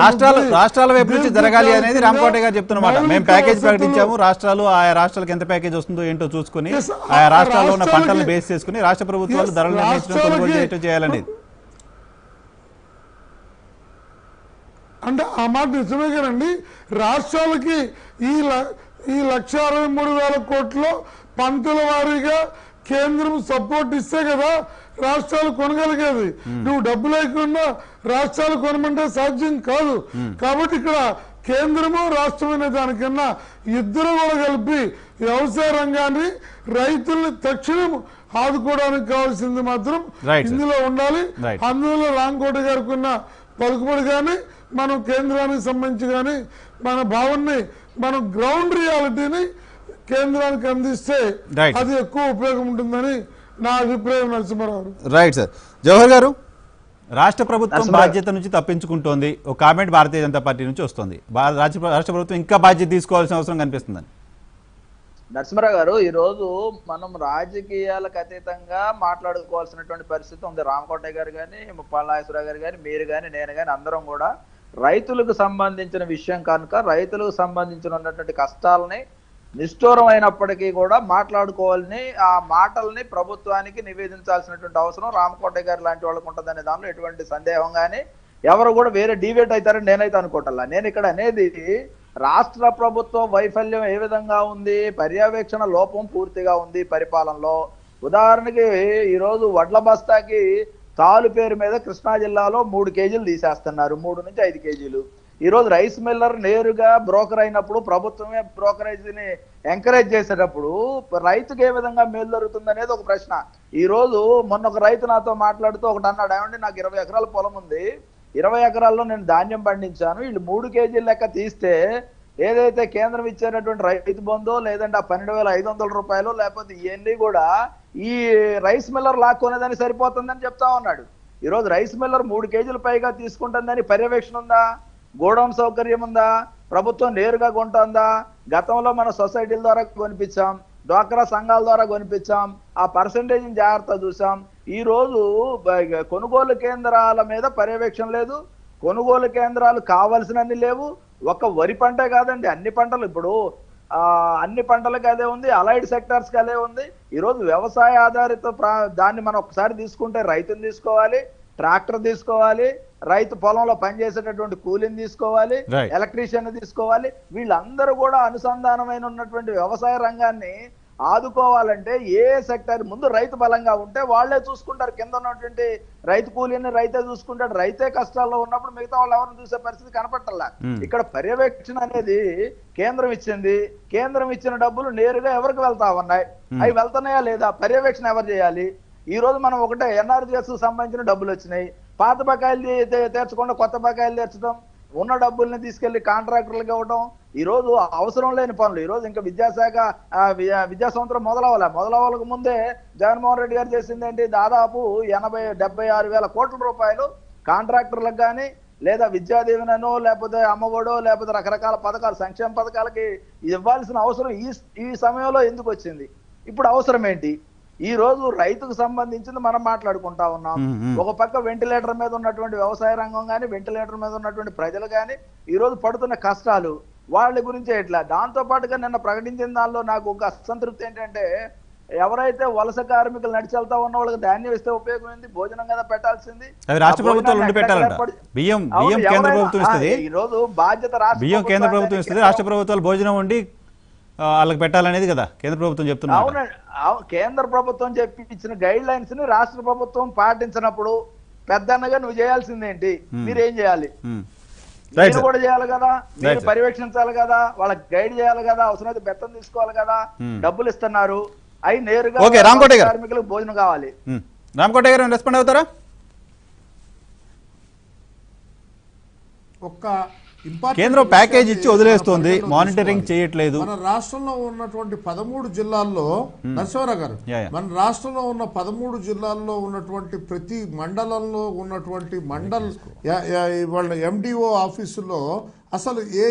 Speaker 1: రాష్ట్రాల వైపు నుంచి జరగాలి అనేది రామకోట గారు చెప్తున్నమాట. మేము ప్యాకేజ్ ప్రకటించాము, రాష్ట్రాలు ఆయా రాష్ట్రాలకు ఎంత ప్యాకేజ్ వస్తుందో ఏంటో చూసుకుని ఆయా రాష్ట్రాల్లో ఉన్న పంటలను బేస్ చేసుకుని రాష్ట్ర ప్రభుత్వాలు ధరలు నిర్ణయించడం, కొనుగోలు చేయటం చేయాలనేది.
Speaker 4: అంటే ఆ మాట నిజమే కదండి. రాష్ట్రాలకి ఈ 1,63,000 కోట్లు పంటల వారీగా కేంద్రం సపోర్ట్ ఇస్తే కదా రాష్ట్రాలు కొనగలిగేది. నువ్వు డబ్బు లేకుండా రాష్ట్రాలు కొనమంటే సాధ్యం కాదు. కాబట్టి ఇక్కడ కేంద్రము రాష్ట్రమైన దానికన్నా ఇద్దరు కూడా కలిపి వ్యవసాయ రంగాన్ని, రైతుల్ని తక్షణం ఆదుకోవడానికి కావాల్సింది మాత్రం ఇందులో ఉండాలి. అందులో రాంకోటి గారికి ఉన్న పలుకుబడి కానీ, మనం కేంద్రానికి సంబంధించి కానీ మన భావనని, మనం గ్రౌండ్ రియాలిటీని కేంద్రానికి అందిస్తే అది ఎక్కువ ఉపయోగం ఉంటుందని నా అభిప్రాయం. నరసింహారావు.
Speaker 1: Right sir. జవహర్ గారు, రాష్ట్ర ప్రభుత్వం బాధ్యత నుంచి తప్పించుకుంటోంది, ఒక కామెంట్ భారతీయ జనతా పార్టీ నుంచి వస్తుంది. రాష్ట్ర ప్రభుత్వం ఇంకా బాధ్యత తీసుకోవాల్సిన అవసరం కనిపిస్తుందని.
Speaker 3: నరసింహరావు గారు, ఈ రోజు మనం రాజకీయాలకు అతీతంగా మాట్లాడుకోవాల్సినటువంటి పరిస్థితి ఉంది. రామకోటయ్య గారు కానీ, ముప్పాల నాగేశ్వరరావు గారు కానీ, మీరు కానీ, నేను కానీ అందరం కూడా రైతులకు సంబంధించిన విషయం కనుక రైతులకు సంబంధించినటువంటి కష్టాలని నిష్ఠూరం అయినప్పటికీ కూడా మాట్లాడుకోవాలని, ఆ మాటల్ని ప్రభుత్వానికి నివేదించాల్సినటువంటి అవసరం రామకోటయ్య గారు లాంటి వాళ్ళకు ఉంటుందనే దానిలో ఎటువంటి సందేహం కానీ ఎవరు కూడా వేరే డివేట్ అవుతారని నేనైతే అనుకోవట్లా. నేను ఇక్కడ అనేది రాష్ట్ర ప్రభుత్వం వైఫల్యం ఏ విధంగా ఉంది, పర్యవేక్షణ లోపం పూర్తిగా ఉంది పరిపాలనలో. ఉదాహరణకి ఈరోజు వడ్ల బస్తాకి తాలు పేరు మీద కృష్ణా జిల్లాలో 3 కేజీలు తీసేస్తున్నారు, 3 నుంచి 5 కేజీలు. ఈ రోజు రైస్ మిల్లర్ నేరుగా బ్రోకర్ అయినప్పుడు, ప్రభుత్వమే బ్రోకరేజ్ ని ఎంకరేజ్ చేసేటప్పుడు రైతుకి ఏ విధంగా మేలు జరుగుతుంది అనేది ఒక ప్రశ్న. ఈ రోజు మొన్న ఒక రైతు నాతో మాట్లాడుతూ ఒకటి అన్నాడు, ఏమంటే నాకు 20 ఎకరాల పొలం ఉంది, 20 ఎకరాల్లో నేను ధాన్యం పండించాను, వీళ్ళు 3 కేజీల లెక్క తీస్తే ఏదైతే కేంద్రం ఇచ్చేటటువంటి రైతు బంధు లేదంటే ఆ 12,500 రూపాయలు లేకపోతే ఇవన్నీ కూడా ఈ రైస్ మిల్లర్ లాక్కునేదని సరిపోతుందని చెప్తా ఉన్నాడు. ఈ రోజు రైస్ మిల్లర్ 3 కేజీలు పైగా తీసుకుంటుందని పర్యవేక్షణ ఉందా? గోడౌన్ సౌకర్యం ఉందా? ప్రభుత్వం నేరుగా కొంటుందా? గతంలో మన సొసైటీల ద్వారా కొనిపించాం, డ్వాక్రా సంఘాల ద్వారా కొనిపించాం, ఆ పర్సంటేజ్ జాగ్రత్త చూసాం. ఈ రోజు కొనుగోలు కేంద్రాల మీద పర్యవేక్షణ లేదు, కొనుగోలు కేంద్రాలు కావాల్సినన్ని లేవు. ఒక వరి పంటే కాదండి, అన్ని పంటలు ఇప్పుడు అన్ని పంటలకు అదే ఉంది, అలైడ్ సెక్టార్స్ కి అదే ఉంది. ఈ రోజు వ్యవసాయ ఆధారిత దాన్ని మనం ఒకసారి తీసుకుంటే రైతుని తీసుకోవాలి, ట్రాక్టర్ తీసుకోవాలి, రైతు పొలంలో పనిచేసేటటువంటి కూలీని తీసుకోవాలి, ఎలక్ట్రీషియన్ తీసుకోవాలి. వీళ్ళందరూ కూడా అనుసంధానమైన ఉన్నటువంటి వ్యవసాయ రంగాన్ని ఆదుకోవాలంటే ఏ సెక్టర్ ముందు రైతు బలంగా ఉంటే వాళ్లే చూసుకుంటారు. కింద ఉన్నటువంటి రైతు కూలీని రైతే చూసుకుంటాడు. రైతే కష్టాల్లో ఉన్నప్పుడు మిగతా వాళ్ళు ఎవరిని చూసే పరిస్థితి కనపట్టాల. ఇక్కడ పర్యవేక్షణ అనేది కేంద్రం ఇచ్చింది, కేంద్రం ఇచ్చిన డబ్బులు నేరుగా ఎవరికి వెళ్తా ఉన్నాయి, అవి వెళ్తున్నాయా లేదా, పర్యవేక్షణ ఎవరు చేయాలి? ఈ రోజు మనం ఒకటే ఎన్ఆర్జీఎస్ సంబంధించిన డబ్బులు వచ్చినాయి, పాత బకాయిలు తీర్చకుండా కొత్త బకాయిలు తీర్చడం, ఉన్న డబ్బుల్ని తీసుకెళ్లి కాంట్రాక్టర్లకు ఇవ్వడం, ఈ రోజు అవసరం లేని పనులు. ఈ రోజు ఇంకా విద్యాశాఖ విద్యా సంవత్సరం మొదలవ్వలకు ముందే జగన్మోహన్ రెడ్డి గారు చేసిందేంటి, దాదాపు 76,000 కోట్ల రూపాయలు కాంట్రాక్టర్లకు కానీ లేదా విద్యా దీవెననో లేకపోతే అమ్మఒడో లేకపోతే రకరకాల పథకాలు, సంక్షేమ పథకాలకి ఇవ్వాల్సిన అవసరం ఈ సమయంలో ఎందుకు వచ్చింది? ఇప్పుడు అవసరం ఏంటి? ఈ రోజు రైతుకు సంబంధించింది మనం మాట్లాడుకుంటా ఉన్నాం. ఒక పక్క వెంటిలేటర్ మీద ఉన్నటువంటి వ్యవసాయ రంగం కానీ, వెంటిలేటర్ మీద ఉన్నటువంటి ప్రజలు కానీ ఈ రోజు పడుతున్న కష్టాలు వాళ్ళ గురించి ఎట్లా. దాంతో పాటుగా నిన్న ప్రకటించిన దానిలో నాకు ఒక అసంతృప్తి ఏంటంటే, ఎవరైతే వలస కార్మికులు నడిచి వెళ్తా ఉన్న వాళ్ళకి ధాన్యం ఇస్తే ఉపయోగం ఏంది? భోజనం కదా పెట్టాల్సింది. ఈ రోజు బాధ్యత
Speaker 1: కేంద్ర ప్రభుత్వం ఇస్తుంది, రాష్ట్ర ప్రభుత్వాలు భోజనం వండి వాళ్ళకి పెట్టాలనేది కదా కేంద్ర ప్రభుత్వం చెప్తున్నారు.
Speaker 3: అవునండి, కేంద్ర ప్రభుత్వం చెప్పి ఇచ్చిన గైడ్ లైన్స్ ని రాష్ట్ర ప్రభుత్వం పాటించినప్పుడు పెద్దన్నగా నువ్వు చేయాల్సిందేంటి? మీరేం చేయాలి? మీరు కూడా చేయాలి కదా, మీరు పర్యవేక్షించాలి కదా, వాళ్ళకి గైడ్ చేయాలి కదా, అవసరమైతే బెత్తం తీసుకోవాలి కదా. డబ్బులు ఇస్తున్నారు, అవి నేరుగా కార్మికులకు భోజనం కావాలి.
Speaker 1: రామకోటయ్య గారు రెస్పాండ్ అవుతారా? కేంద్రం ప్యాకేజ్ ఇచ్చి వదిలేస్తోంది, మానిటరింగ్ చేయట్లేదు.
Speaker 2: మన రాష్ట్రంలో ఉన్నటువంటి 13 జిల్లాల్లో నరసింహారావు గారు, మన రాష్ట్రంలో ఉన్న 13 జిల్లాల్లో ఉన్నటువంటి ప్రతి మండలంలో ఉన్నటువంటి వాళ్ళ ఎండిఓ ఆఫీసుల్లో అసలు ఏ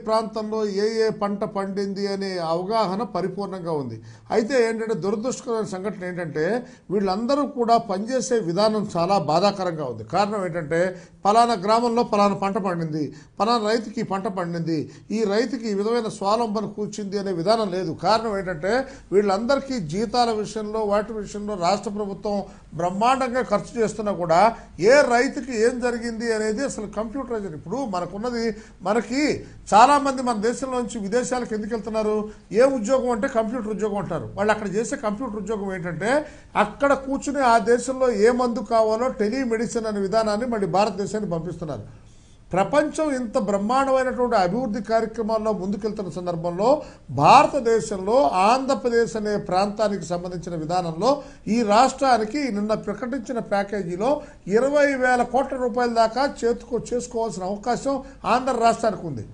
Speaker 2: ప్రాంతంలో ఏ పంట పండింది అనే అవగాహన పరిపూర్ణంగా ఉంది. అయితే ఏంటంటే దురదృష్టకరమైన సంఘటన ఏంటంటే వీళ్ళందరూ కూడా పనిచేసే విధానం చాలా బాధాకరంగా ఉంది. కారణం ఏంటంటే పలానా గ్రామంలో పలానా పంట పండింది, పలానా రైతుకి ఈ పంట పండింది, ఈ రైతుకి ఈ విధమైన స్వావలంబన కూర్చుంది అనే విధానం లేదు. కారణం ఏంటంటే వీళ్ళందరికీ జీతాల విషయంలో వాటి విషయంలో రాష్ట్ర ప్రభుత్వం బ్రహ్మాండంగా ఖర్చు చేస్తున్నా కూడా ఏ రైతుకి ఏం జరిగింది అనేది అసలు కంప్యూటరైజర్. ఇప్పుడు మనకి చాలామంది మన దేశంలో నుంచి విదేశాలకు ఎందుకు వెళ్తున్నారు? ఏ ఉద్యోగం అంటే కంప్యూటర్ ఉద్యోగం అంటారు. వాళ్ళు అక్కడ చేసే కంప్యూటర్ ఉద్యోగం ఏంటంటే అక్కడ కూర్చుని ఆ దేశంలో ఏ మందు కావాలో టెలిమెడిసిన్ అనే విధానాన్ని మళ్ళీ భారతదేశానికి పంపిస్తున్నారు. ప్రపంచం ఇంత బ్రహ్మాండమైనటువంటి అభివృద్ధి కార్యక్రమాల్లో ముందుకెళ్తున్న సందర్భంలో భారతదేశంలో ఆంధ్రప్రదేశ్ అనే ప్రాంతానికి సంబంధించిన విధానంలో ఈ రాష్ట్రానికి నిన్న ప్రకటించిన ప్యాకేజీలో 20,000 కోట్ల రూపాయల దాకా చేసుకోవాల్సిన అవకాశం ఆంధ్ర రాష్ట్రానికి ఉంది.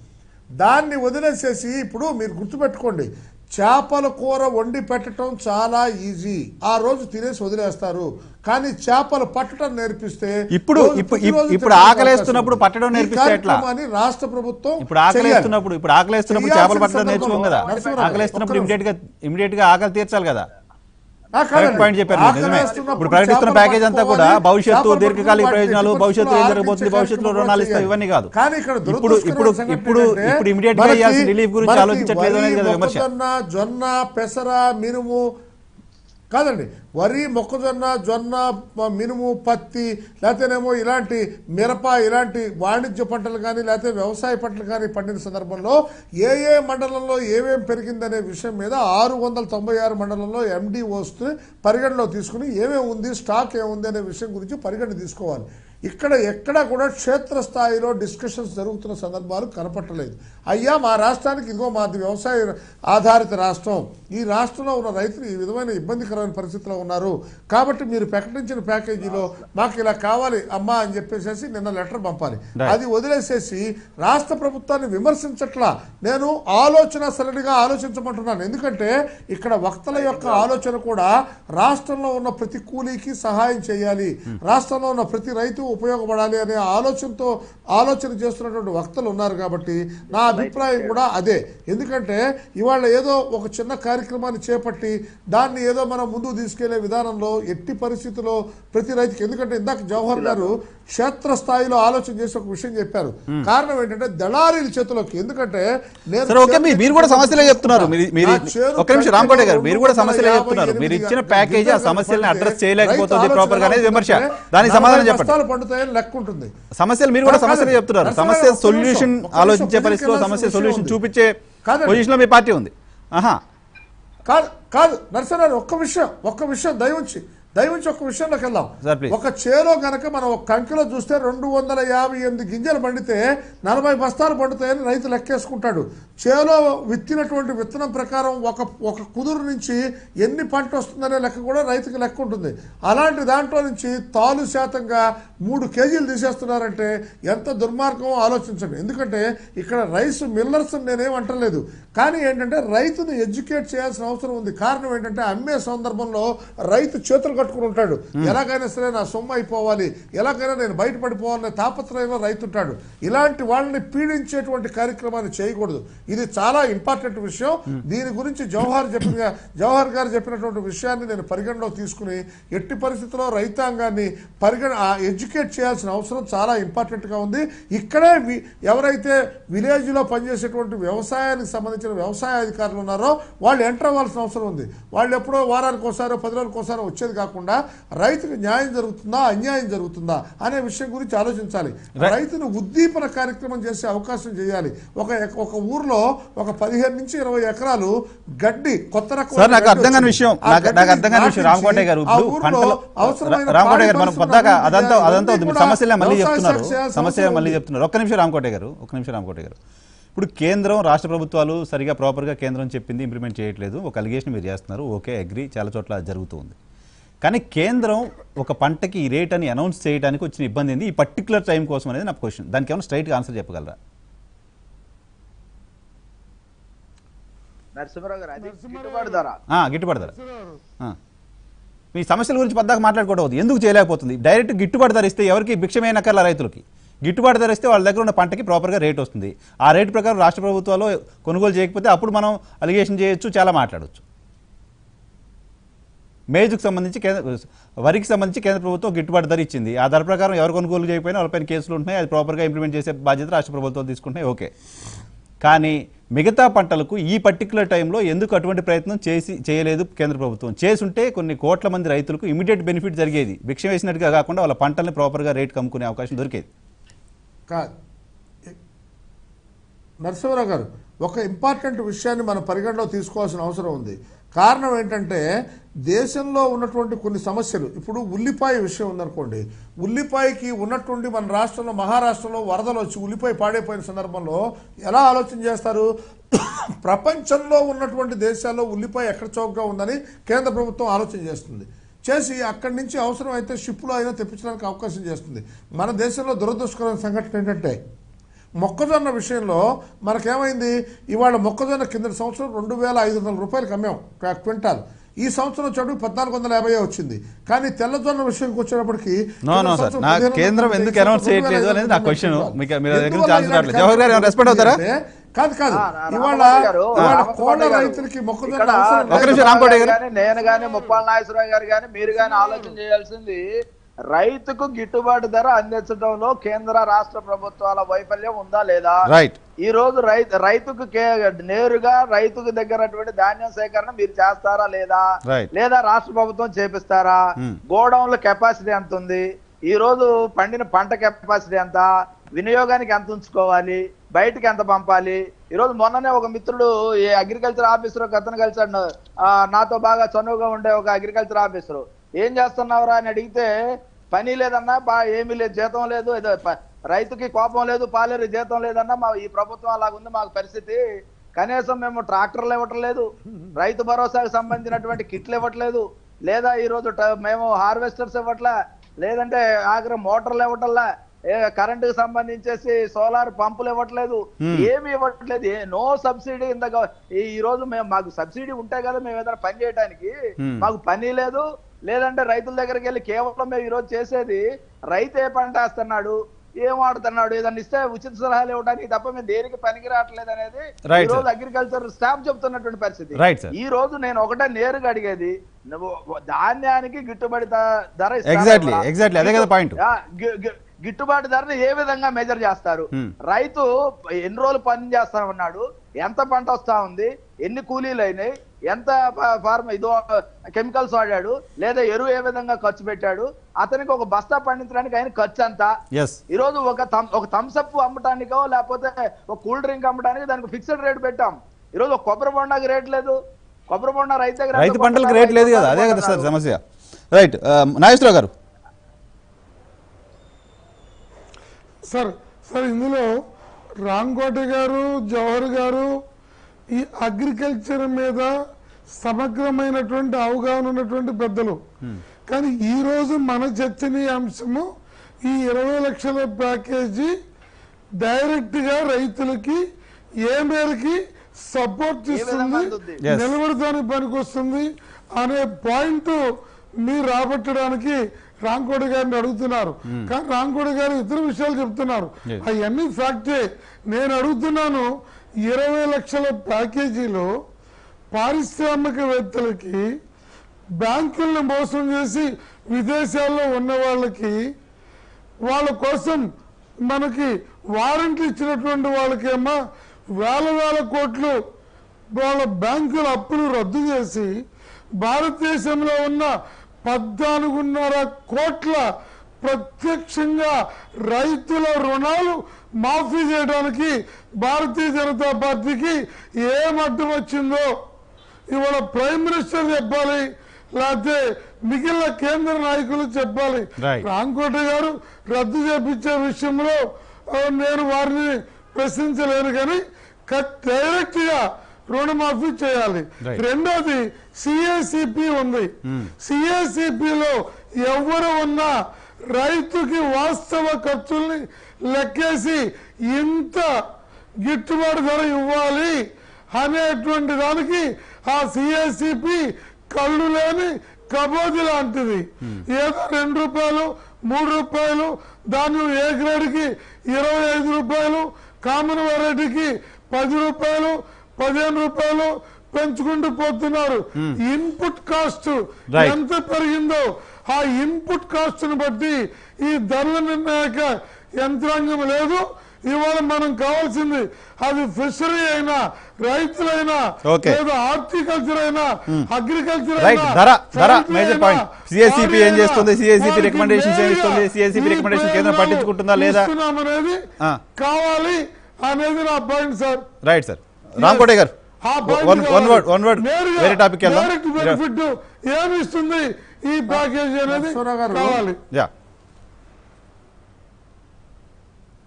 Speaker 2: దాన్ని వదిలేసేసి ఇప్పుడు మీరు గుర్తుపెట్టుకోండి, చేపల కూర వండి పెట్టడం చాలా ఈజీ, ఆ రోజు తినేసి వదిలేస్తారు. కానీ చేపలు పట్టడం నేర్పిస్తే
Speaker 1: ఇప్పుడు ఆకలేస్తున్నప్పుడు పట్టడం నేర్పిస్తే ఎట్లా?
Speaker 2: రాష్ట్ర ప్రభుత్వం
Speaker 1: ఇప్పుడు ఆకలేస్తున్నప్పుడు చేపలు పట్టడం నేర్చుకోం కదా. ఆకలేస్తున్నప్పుడు ఇమీడియట్ గా ఆకలి తీర్చాలి కదా. పాయింట్ చెప్పారు. ఇప్పుడు ప్రకటిస్తున్న ప్యాకేజ్ అంతా కూడా భవిష్యత్తు, దీర్ఘకాలిక ప్రయోజనాలు, భవిష్యత్తు ఏం జరగబోతుంది, భవిష్యత్తులో రుణాలు ఇస్తాయి, ఇవన్నీ కాదు. ఇప్పుడు ఇమీడియట్ గా ఇవ్వాల్సిన రిలీఫ్ గురించి ఆలోచించట్లేదు అనేది కదా విమర్శ.
Speaker 2: జొన్న, పెసర, మినుము కాదండి, వరి, మొక్కజొన్న, జొన్న, మినుము, పత్తి, లేకపోతేనేమో ఇలాంటి మిరప, ఇలాంటి వాణిజ్య పంటలు కానీ లేకపోతే వ్యవసాయ పంటలు కానీ పండిన సందర్భంలో ఏ మండలంలో ఏమేమి పెరిగిందనే విషయం మీద 696 మండలంలో MDOs పరిగణలో తీసుకుని ఏమేమి ఉంది, స్టాక్ ఏముంది అనే విషయం గురించి పరిగణ తీసుకోవాలి. ఇక్కడ ఎక్కడా కూడా క్షేత్రస్థాయిలో డిస్కషన్స్ జరుగుతున్న సందర్భాలు కనపట్టలేదు. అయ్యా మా రాష్ట్రానికి ఇదిగో మాది వ్యవసాయ ఆధారిత రాష్ట్రం, ఈ రాష్ట్రంలో ఉన్న రైతులు ఈ విధమైన ఇబ్బందికరమైన పరిస్థితిలో ఉన్నారు, కాబట్టి మీరు ప్రకటించిన ప్యాకేజీలో మాకు ఇలా కావాలి అమ్మా అని చెప్పేసి నిన్న లెటర్ పంపాలి. అది వదిలేసేసి రాష్ట్ర ప్రభుత్వాన్ని విమర్శించట్లా, నేను ఆలోచన సరళిగా ఆలోచించమంటున్నాను. ఎందుకంటే ఇక్కడ వక్తల యొక్క ఆలోచన కూడా రాష్ట్రంలో ఉన్న ప్రతి కూలీకి సహాయం చేయాలి, రాష్ట్రంలో ఉన్న ప్రతి రైతు ఉపయోగపడాలి అనే ఆలోచన చేస్తున్నటువంటి వక్తలు ఉన్నారు. కాబట్టి నా అభిప్రాయం కూడా అదే. ఎందుకంటే ఇవాళ ఏదో ఒక చిన్న కార్యక్రమాన్ని చేపట్టి దాన్ని ఏదో మనం ముందుకు తీసుకెళ్లే విధానంలో ఎట్టి పరిస్థితుల్లో ప్రతి రైతుకి, ఎందుకంటే ఇందాక జవహర్ గారు క్షేత్రస్థాయిలో ఆలోచన చేసి ఒక విషయం చెప్పారు. కారణం ఏంటంటే దళారీల చేతిలోకి, ఎందుకంటే
Speaker 1: మీరు కూడా సమస్యలే చెప్తున్నారు. ఒక నిమిషం రామకోట గారు, మీరు కూడా సమస్యలే చెప్తున్నారు. మీరు ఇచ్చిన ప్యాకేజీ ఆ సమస్యలను అడ్రస్ చేయలేకపోతుంది ప్రాపర్ గా అనేది విమర్శ. దానికి సమాధానం చెప్పండి.
Speaker 2: పండుతాయని లెక్క ఉంటుంది.
Speaker 1: సమస్యలు మీరు కూడా సమస్యలు చెప్తున్నారు. సమస్య సొల్యూషన్ ఆలోచించే పరిస్థితిలో సమస్య సొల్యూషన్ చూపించే పొజిషన్ లో మీ పార్టీ ఉంది.
Speaker 2: కాదు నరసరావు, ఒక్క విషయం దయవుంచి ఒక్క విషయంలోకి వెళ్దాం. ఒక చేలో గనక మనం ఒక కంకిలో చూస్తే 258 గింజలు పండితే 40 బస్తాలు పండుతాయని రైతు లెక్కేసుకుంటాడు. చేలో విత్తినటువంటి విత్తనం ప్రకారం ఒక కుదురు నుంచి ఎన్ని పంట వస్తుందనే లెక్క కూడా రైతుకి లెక్క ఉంటుంది. అలాంటి దాంట్లో నుంచి తాలు శాతంగా 3 కేజీలు తీసేస్తున్నారంటే ఎంత దుర్మార్గమో ఆలోచించండి. ఎందుకంటే ఇక్కడ రైస్ మిల్లర్స్ నేనేం అంటలేదు, కానీ ఏంటంటే రైతును ఎడ్యుకేట్ చేయాల్సిన అవసరం ఉంది. కారణం ఏంటంటే అమ్మే సందర్భంలో రైతు చేతులు కట్టుకుని ఉంటాడు, ఎలాగైనా సరే నా సొమ్ము అయిపోవాలి, ఎలాగైనా నేను బయటపడిపోవాలనే తాపత్రయంలో రైతు ఉంటాడు. ఇలాంటి వాళ్ళని పీడించేటువంటి కార్యక్రమాన్ని చేయకూడదు. ఇది చాలా ఇంపార్టెంట్ విషయం. దీని గురించి జవహర్ గారు చెప్పినటువంటి విషయాన్ని నేను పరిగణలో తీసుకుని ఎట్టి పరిస్థితుల్లో రైతాంగాన్ని ఎడ్యుకేట్ చేయాల్సిన అవసరం చాలా ఇంపార్టెంట్ గా ఉంది. ఇక్కడే ఎవరైతే విలేజ్ లో పనిచేసేటువంటి వ్యవసాయానికి సంబంధించిన వ్యవసాయ అధికారులు ఉన్నారో వాళ్ళు ఎంటర్ అవ్వాల్సిన అవసరం ఉంది. వాళ్ళు ఎప్పుడో వారానికి ఒకసారో 10 రోజులకు ఒకసారో వచ్చేది కాకుండా రైతుకు న్యాయం జరుగుతుందా అన్యాయం జరుగుతుందా అనే విషయం గురించి ఆలోచించాలి. రైతును ఉద్దీపన కార్యక్రమం చేసే అవకాశం చేయాలి. ఒక ఊర్లో ఒక 15 నుంచి 20 ఎకరాలు గడ్డి కొత్త రకం
Speaker 1: రామకోట గారు సమస్య మళ్ళీ చెప్తున్నారు. ఒక్క నిమిషం రామకోట గారు. ఇప్పుడు కేంద్రం, రాష్ట్ర ప్రభుత్వాలు సరిగా ప్రాపర్గా కేంద్రం చెప్పింది ఇంప్లిమెంట్ చేయట్లేదు, ఒక అలిగేషన్ మీరు చేస్తున్నారు. ఓకే, అగ్రీ, చాలా చోట్ల జరుగుతుంది. కానీ కేంద్రం ఒక పంటకి ఈ రేట్ అని అనౌన్స్ చేయడానికి వచ్చిన ఇబ్బంది ఏంది ఈ పర్టికులర్ టైం కోసం అనేది నా క్వశ్చన్. దానికి ఏమైనా స్ట్రైట్గా ఆన్సర్ చెప్పగలరా? గిట్టుబాటు ధర మీ సమస్యల గురించి పద్దాక మాట్లాడుకోవద్దు. ఎందుకు చేయలేకపోతుంది? డైరెక్ట్ గిట్టుబాటు ధర ఇస్తే ఎవరికి భిక్షమేనక్కర్ల రైతులకి. గిట్టుబాటు ధర ఇస్తే వాళ్ళ దగ్గర ఉన్న పంటకి ప్రాపర్గా రేట్ వస్తుంది. ఆ రేటు ప్రకారం రాష్ట్ర ప్రభుత్వాలు కొనుగోలు చేయకపోతే అప్పుడు మనం అలిగేషన్ చేయొచ్చు, చాలా మాట్లాడవచ్చు. మేజుకు సంబంధించి వరికి సంబంధించి కేంద్ర ప్రభుత్వం గిట్టుబాటు ధర ఇచ్చింది. ఆ ధర ప్రకారం ఎవరు కొనుగోలు చేయకపోయినా వాళ్ళపైన కేసులు ఉంటున్నాయి. అది ప్రాపర్గా ఇంప్లిమెంట్ చేసే బాధ్యత రాష్ట్ర ప్రభుత్వాలు తీసుకుంటున్నాయి. ఓకే, కానీ మిగతా పంటలకు ఈ పర్టికులర్ టైంలో ఎందుకు అటువంటి ప్రయత్నం చేయలేదు కేంద్ర ప్రభుత్వం? చేసుంటే కొన్ని కోట్ల మంది రైతులకు ఇమీడియట్ బెనిఫిట్ జరిగేది. భిక్ష వేసినట్టుగా కాకుండా వాళ్ళ పంటల్ని ప్రాపర్గా రేట్ కమ్ముకునే అవకాశం దొరికేది.
Speaker 2: నరసింహరావు గారు, ఒక ఇంపార్టెంట్ విషయాన్ని మనం పరిగణలో తీసుకోవాల్సిన అవసరం ఉంది. కారణం ఏంటంటే దేశంలో ఉన్నటువంటి కొన్ని సమస్యలు, ఇప్పుడు ఉల్లిపాయ విషయం ఉందనుకోండి, ఉల్లిపాయకి ఉన్నటువంటి మన రాష్ట్రంలో మహారాష్ట్రలో వరదలు వచ్చి ఉల్లిపాయ పాడైపోయిన సందర్భంలో ఎలా ఆలోచన చేస్తారు? ప్రపంచంలో ఉన్నటువంటి దేశాల్లో ఉల్లిపాయ ఎక్కడ చౌకగా ఉందని కేంద్ర ప్రభుత్వం ఆలోచన చేస్తుంది. చేసి అక్కడి నుంచి అవసరం అయితే షిప్లో అయినా తెప్పించడానికి అవకాశం చేస్తుంది. మన దేశంలో దురదృష్టకరమైన సంఘటన ఏంటంటే మొక్కజొన్న విషయంలో మనకేమైంది, ఇవాళ మొక్కజొన్న కింద సంవత్సరం 2,500 రూపాయలకి అమ్మాం క్వింటాల్. ఈ సంవత్సరం చెడు 1,450 వచ్చింది. కానీ తెల్లజొన్న విషయంకి వచ్చేటప్పటికి
Speaker 1: కేంద్రం ఎందుకు అనౌన్స్ చేయట్లేదు అనేది నా క్వశ్చన్. జవహర్ గారు రెస్పాండ్ అవుతారా?
Speaker 2: కాదు ఇవాళ కోళ్ళ రైతులకి మొక్కజొన్న
Speaker 3: నేను గాని ముప్పాల నాగేశ్వరరావు గారు గాని మీరు గాని ఆలోచన చేయాల్సింది రైతుకు గిట్టుబాటు ధర అందించడంలో కేంద్ర రాష్ట్ర ప్రభుత్వాల వైఫల్యం ఉందా లేదా. ఈ రోజు రైతుకు నేరుగా రైతుకు దగ్గరటువంటి ధాన్యం సేకరణ మీరు చేస్తారా లేదా, లేదా రాష్ట్ర ప్రభుత్వం చేపిస్తారా? గోడౌన్ల కెపాసిటీ ఎంత ఉంది, ఈ రోజు పండిన పంట కెపాసిటీ ఎంత, వినియోగానికి ఎంత ఉంచుకోవాలి, బయటకి ఎంత పంపాలి? ఈ రోజు మొన్ననే ఒక మిత్రుడు అగ్రికల్చర్ ఆఫీసర్ ఒక అతను కలిసాడు, నాతో బాగా చనువుగా ఉండే ఒక అగ్రికల్చర్ ఆఫీసర్. ఏం చేస్తున్నావురా అని అడిగితే పని లేదన్నా, ఏమీ లేదు, జీతం లేదు, ఏదో రైతుకి కోపం లేదు, పాలేరు జీతం లేదన్నా, మా ఈ ప్రభుత్వం అలాగుంది మాకు పరిస్థితి, కనీసం మేము ట్రాక్టర్లు ఇవ్వటం లేదు, రైతు భరోసాకు సంబంధించినటువంటి కిట్లు ఇవ్వట్లేదు, లేదా ఈ రోజు మేము హార్వెస్టర్స్ ఇవ్వట్లే, లేదంటే ఆఖరి మోటార్లు ఇవ్వటంలా, కరెంటుకు సంబంధించేసి సోలార్ పంపులు ఇవ్వట్లేదు, ఏమి ఇవ్వట్లేదు, నో సబ్సిడీ. ఈ రోజు మేము మాకు సబ్సిడీ ఉంటే కదా మేము ఏదైనా పని చేయడానికి, మాకు పని లేదు. లేదంటే రైతుల దగ్గరికి వెళ్ళి కేవలం మేము ఈరోజు చేసేది రైతు ఏ పంట వేస్తున్నాడు, ఏం వాడుతున్నాడు, ఏదన్నా ఇస్తే ఉచిత సలహాలు ఇవ్వడానికి తప్ప మేము దేనికి పనికి రావట్లేదు అనేది ఈ రోజు అగ్రికల్చర్ స్టాఫ్ చెప్తున్నటువంటి పరిస్థితి. ఈ రోజు నేను ఒకటే నేరుగా అడిగేది, నువ్వు ధాన్యానికి గిట్టుబడి ధర గిట్టుబాటు ధరని ఏ విధంగా మెజర్ చేస్తారు? రైతు ఎన్ని రోజులు పని చేస్తా ఉన్నాడు, ఎంత పంట వస్తా ఉంది, ఎన్ని కూలీలు అయినాయి, ఎంత ఇదో కెమికల్స్ వాడాడు, లేదా ఎరువు ఏ విధంగా ఖర్చు పెట్టాడు, అతనికి ఒక బస్తా పండించడానికి ఆయన ఖర్చు అంతా. ఈ రోజు ఒక థమ్స్అప్ అమ్మటానికో లేకపోతే ఒక కూల్ డ్రింక్ అమ్మడానికి దానికి ఫిక్స్డ్ రేట్ పెట్టాం. ఈ రోజు ఒక కొబ్బరి బొండాకి రేట్ లేదు, కొబ్బరి బొండా రైతు
Speaker 1: పంటలకు రేట్ లేదు కదా, అదే కదా సార్ సమస్య. రైట్, నాగేశ్వరరావు గారు.
Speaker 4: సార్ ఇందులో రాంకోట గారు, జవహర్ గారు ఈ అగ్రికల్చర్ మీద సమగ్రమైనటువంటి అవగాహన ఉన్నటువంటి పెద్దలు. కానీ ఈ రోజు మన చర్చనీయాంశము ఈ 20 లక్షల ప్యాకేజీ డైరెక్ట్ గా రైతులకి ఏ మేరకి సపోర్ట్ ఇస్తుంది, నిలబడటానికి పనికొస్తుంది అనే పాయింట్ మీరు రాబట్టడానికి రాంకోట గారిని అడుగుతున్నారు. కానీ రాంకోట గారు ఇతర విషయాలు చెప్తున్నారు, అవన్నీ ఫ్యాక్టే. నేను అడుగుతున్నాను, 20 లక్షల ప్యాకేజీలో పారిశ్రామికవేత్తలకి బ్యాంకులను మోసం చేసి విదేశాల్లో ఉన్న వాళ్ళకి, వాళ్ళ కోసం మనకి వారంటీ ఇచ్చినటువంటి వాళ్ళకేమో వేల కోట్లు వాళ్ళ బ్యాంకుల అప్పులు రద్దు చేసి భారతదేశంలో ఉన్న 14.5 కోట్ల ప్రత్యక్షంగా రైతుల రుణాలు మాఫీ చేయడానికి భారతీయ జనతా పార్టీకి ఏం అడ్డం వచ్చిందో ఇవాళ ప్రైమ్ మినిస్టర్ చెప్పాలి, లేకపోతే మిగిలిన కేంద్ర నాయకులు చెప్పాలి. రాంకోట గారు రద్దు చేపించే విషయంలో నేను వారిని ప్రశ్నించలేను, కానీ డైరెక్ట్ గా రుణమాఫీ చేయాలి. రెండోది సిఏసిపి ఉంది, సిఏసిపిలో ఎవరు ఉన్నా రైతుకి వాస్తవ ఖర్చుల్ని లెక్కేసి ఇంత గిట్టుబాటు ధర ఇవ్వాలి అనేటువంటి దానికి ఆ సిఏసిపి కళ్ళు లేని కబోది లాంటిది. ఏదో 2 రూపాయలు 3 రూపాయలు ధాన్యం ఏ గ్రేడ్ కి 25 రూపాయలు, కామన్ వెరైటీకి 10 రూపాయలు 15 రూపాయలు పెంచుకుంటూ పోతున్నారు. ఇన్పుట్ కాస్ట్ ఎంత పెరిగిందో ఆ ఇన్పుట్ కాస్ట్ ను బట్టి ఈ ధరల నిర్ణాయక యంత్రాంగం లేదు. ఇవాళ మనం కావాల్సింది అది ఫిషరీ అయినా, రైతులైనా, లేదా హార్టికల్చర్ అయినా, అగ్రికల్చర్ అయినా.
Speaker 1: సిఎస్సిపి ఏం చేస్తుంది, సిఎస్సిపి రికమెండేషన్స్ ఏం ఇస్తుంది, సిఎస్సిపి రికమెండేషన్ కేంద్రం పట్టించుకుంటుందా లేదా
Speaker 4: అనేది కావాలి అనేది నా point sir.
Speaker 1: Right sir. Ramkote గారు, వన్ వర్డ్ వేరే టాపిక్
Speaker 4: బెనిఫిట్ ఏమి ఇస్తుంది ఈ ప్యాకేజ్ అనేది కావాలి.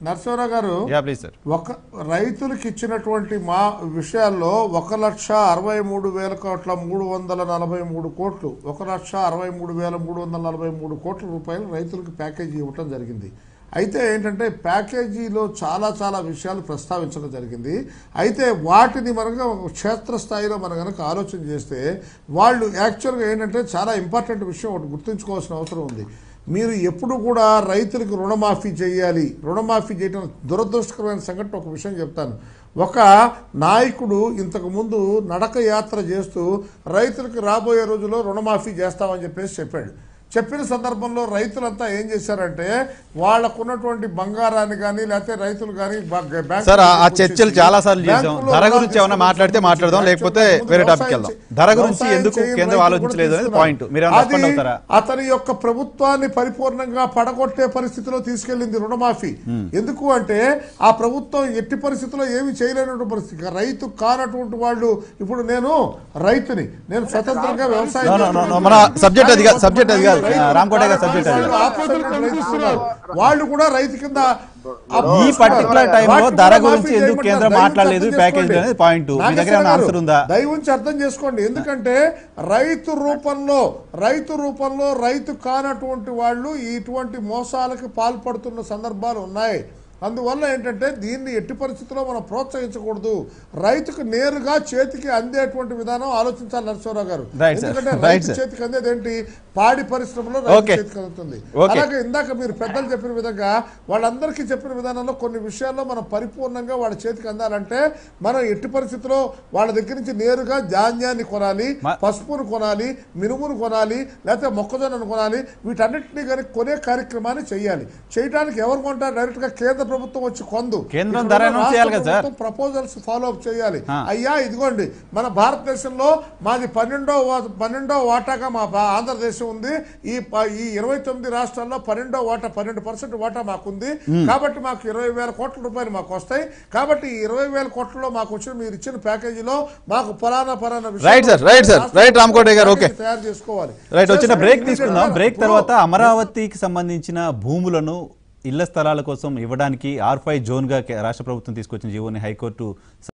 Speaker 2: నరసింహరావు గారు, ఒక రైతులకు ఇచ్చినటువంటి మా విషయాల్లో 1,63,000 కోట్ల 343 కోట్లు, 1,63,343 కోట్ల రూపాయలు రైతులకు ప్యాకేజీ ఇవ్వటం జరిగింది. అయితే ఏంటంటే ప్యాకేజీలో చాలా చాలా విషయాలు ప్రస్తావించడం జరిగింది. అయితే వాటిని మనకు క్షేత్రస్థాయిలో మనం కనుక ఆలోచన చేస్తే వాళ్ళు యాక్చువల్గా ఏంటంటే చాలా ఇంపార్టెంట్ విషయం ఒకటి గుర్తుంచుకోవాల్సిన అవసరం ఉంది. మీరు ఎప్పుడు కూడా రైతులకు రుణమాఫీ చేయాలి, రుణమాఫీ చేయడం దురదృష్టకరమైన సంఘటన ఒక విషయం చెప్తాను. ఒక నాయకుడు ఇంతకుముందు నడక యాత్ర చేస్తూ రైతులకు రాబోయే రోజుల్లో రుణమాఫీ చేస్తామని చెప్పాడు. చెప్పిన సందర్భంలో రైతులంతా ఏం చేశారంటే వాళ్ళకున్నటువంటి బంగారాన్ని కానీ లేకపోతే రైతులు కానీ
Speaker 1: సార్ ఆ చర్చలు చాలా సార్లు చేసాం. ధర గురించి ఏమన్నా మాట్లాడితే మాట్లాడదాం, లేకపోతే వేరే టాపిక్ వెళ్దాం. ధర గురించి ఎందుకు కేంద్రం ఆలోచించలేదు అనేది పాయింట్. మీరు రెస్పాండ్ అవుతారా?
Speaker 2: అతని యొక్క ప్రభుత్వాన్ని పరిపూర్ణంగా పడగొట్టే పరిస్థితిలో తీసుకెళ్లింది రుణమాఫీ. ఎందుకు అంటే ఆ ప్రభుత్వం ఎట్టి పరిస్థితుల్లో ఏమి చేయలేనటువంటి పరిస్థితి. రైతు కానటువంటి వాళ్ళు, ఇప్పుడు నేను రైతుని, నేను స్వతంత్రంగా వ్యవసాయం,
Speaker 1: మన సబ్జెక్ట్ అది కాదు రామకోట గారి సబ్జెక్ట్ అది.
Speaker 2: వాళ్ళు కూడా రైతు కింద
Speaker 1: ఈ పర్టికులర్ టైంలో ధర గురించి ఎందుకు కేంద్రం మాట్లాడలేదు ప్యాకేజ్ అనేది పాయింట్. మీ దగ్గర ఏమైనా ఆన్సర్ ఉందా?
Speaker 2: దయవుంచి అర్థం చేసుకోండి. ఎందుకంటే రైతు రూపంలో రైతు కానటువంటి వాళ్ళు ఇటువంటి మోసాలకు పాల్పడుతున్న సందర్భాలు ఉన్నాయి. అందువల్ల ఏంటంటే దీన్ని ఎట్టి పరిస్థితుల్లో మనం ప్రోత్సహించకూడదు. రైతుకు నేరుగా చేతికి అందేటువంటి విధానం ఆలోచించాలి నరసింహరావు గారు. ఎందుకంటే రైతు చేతికి అందేది ఏంటి? పాడి పరిశ్రమలో రైతు చేతికి అందుతుంది. అలాగే ఇందాక మీరు పెద్దలు చెప్పిన విధంగా వాళ్ళందరికీ చెప్పిన విధానంలో కొన్ని విషయాల్లో మనం పరిపూర్ణంగా వాళ్ళ చేతికి అందాలంటే మనం ఎట్టి పరిస్థితుల్లో వాళ్ళ దగ్గర నుంచి నేరుగా ధాన్యాన్ని కొనాలి, పసుపును కొనాలి, మినుమును కొనాలి, లేకపోతే మొక్కజొన్నను కొనాలి. వీటన్నిటినీ కనుక కొనే కార్యక్రమాన్ని చేయాలి. చేయడానికి ఎవరు కొంటారు? డైరెక్ట్ గా కేంద్ర ప్రభుత్వం వచ్చి కొందు ప్రపోజల్స్ ఫాలో అప్ చేయాలి. అయ్యా ఇదిగోండి మన భారతదేశంలో మాది 12వ వాటాగా మా ఆంధ్రదేశం ఉంది. ఈ 29 రాష్ట్రాల్లో 12% వాటా మాకుంది. కాబట్టి మాకు 20,000 కోట్ల రూపాయలు మాకు వస్తాయి. కాబట్టి ఈ 20,000 కోట్లలో మాకు వచ్చిన మీరు ఇచ్చిన ప్యాకేజీలో మాకు పలానా తయారు చేసుకోవాలి.
Speaker 1: వచ్చిన బ్రేక్ తీసుకుందాం. బ్రేక్ తర్వాత అమరావతికి సంబంధించిన భూములను ఇళ్ల స్థలాల కోసం ఇవ్వడానికి R5 జోన్గా రాష్ట్ర ప్రభుత్వం తీసుకొచ్చిన జీవోని హైకోర్టు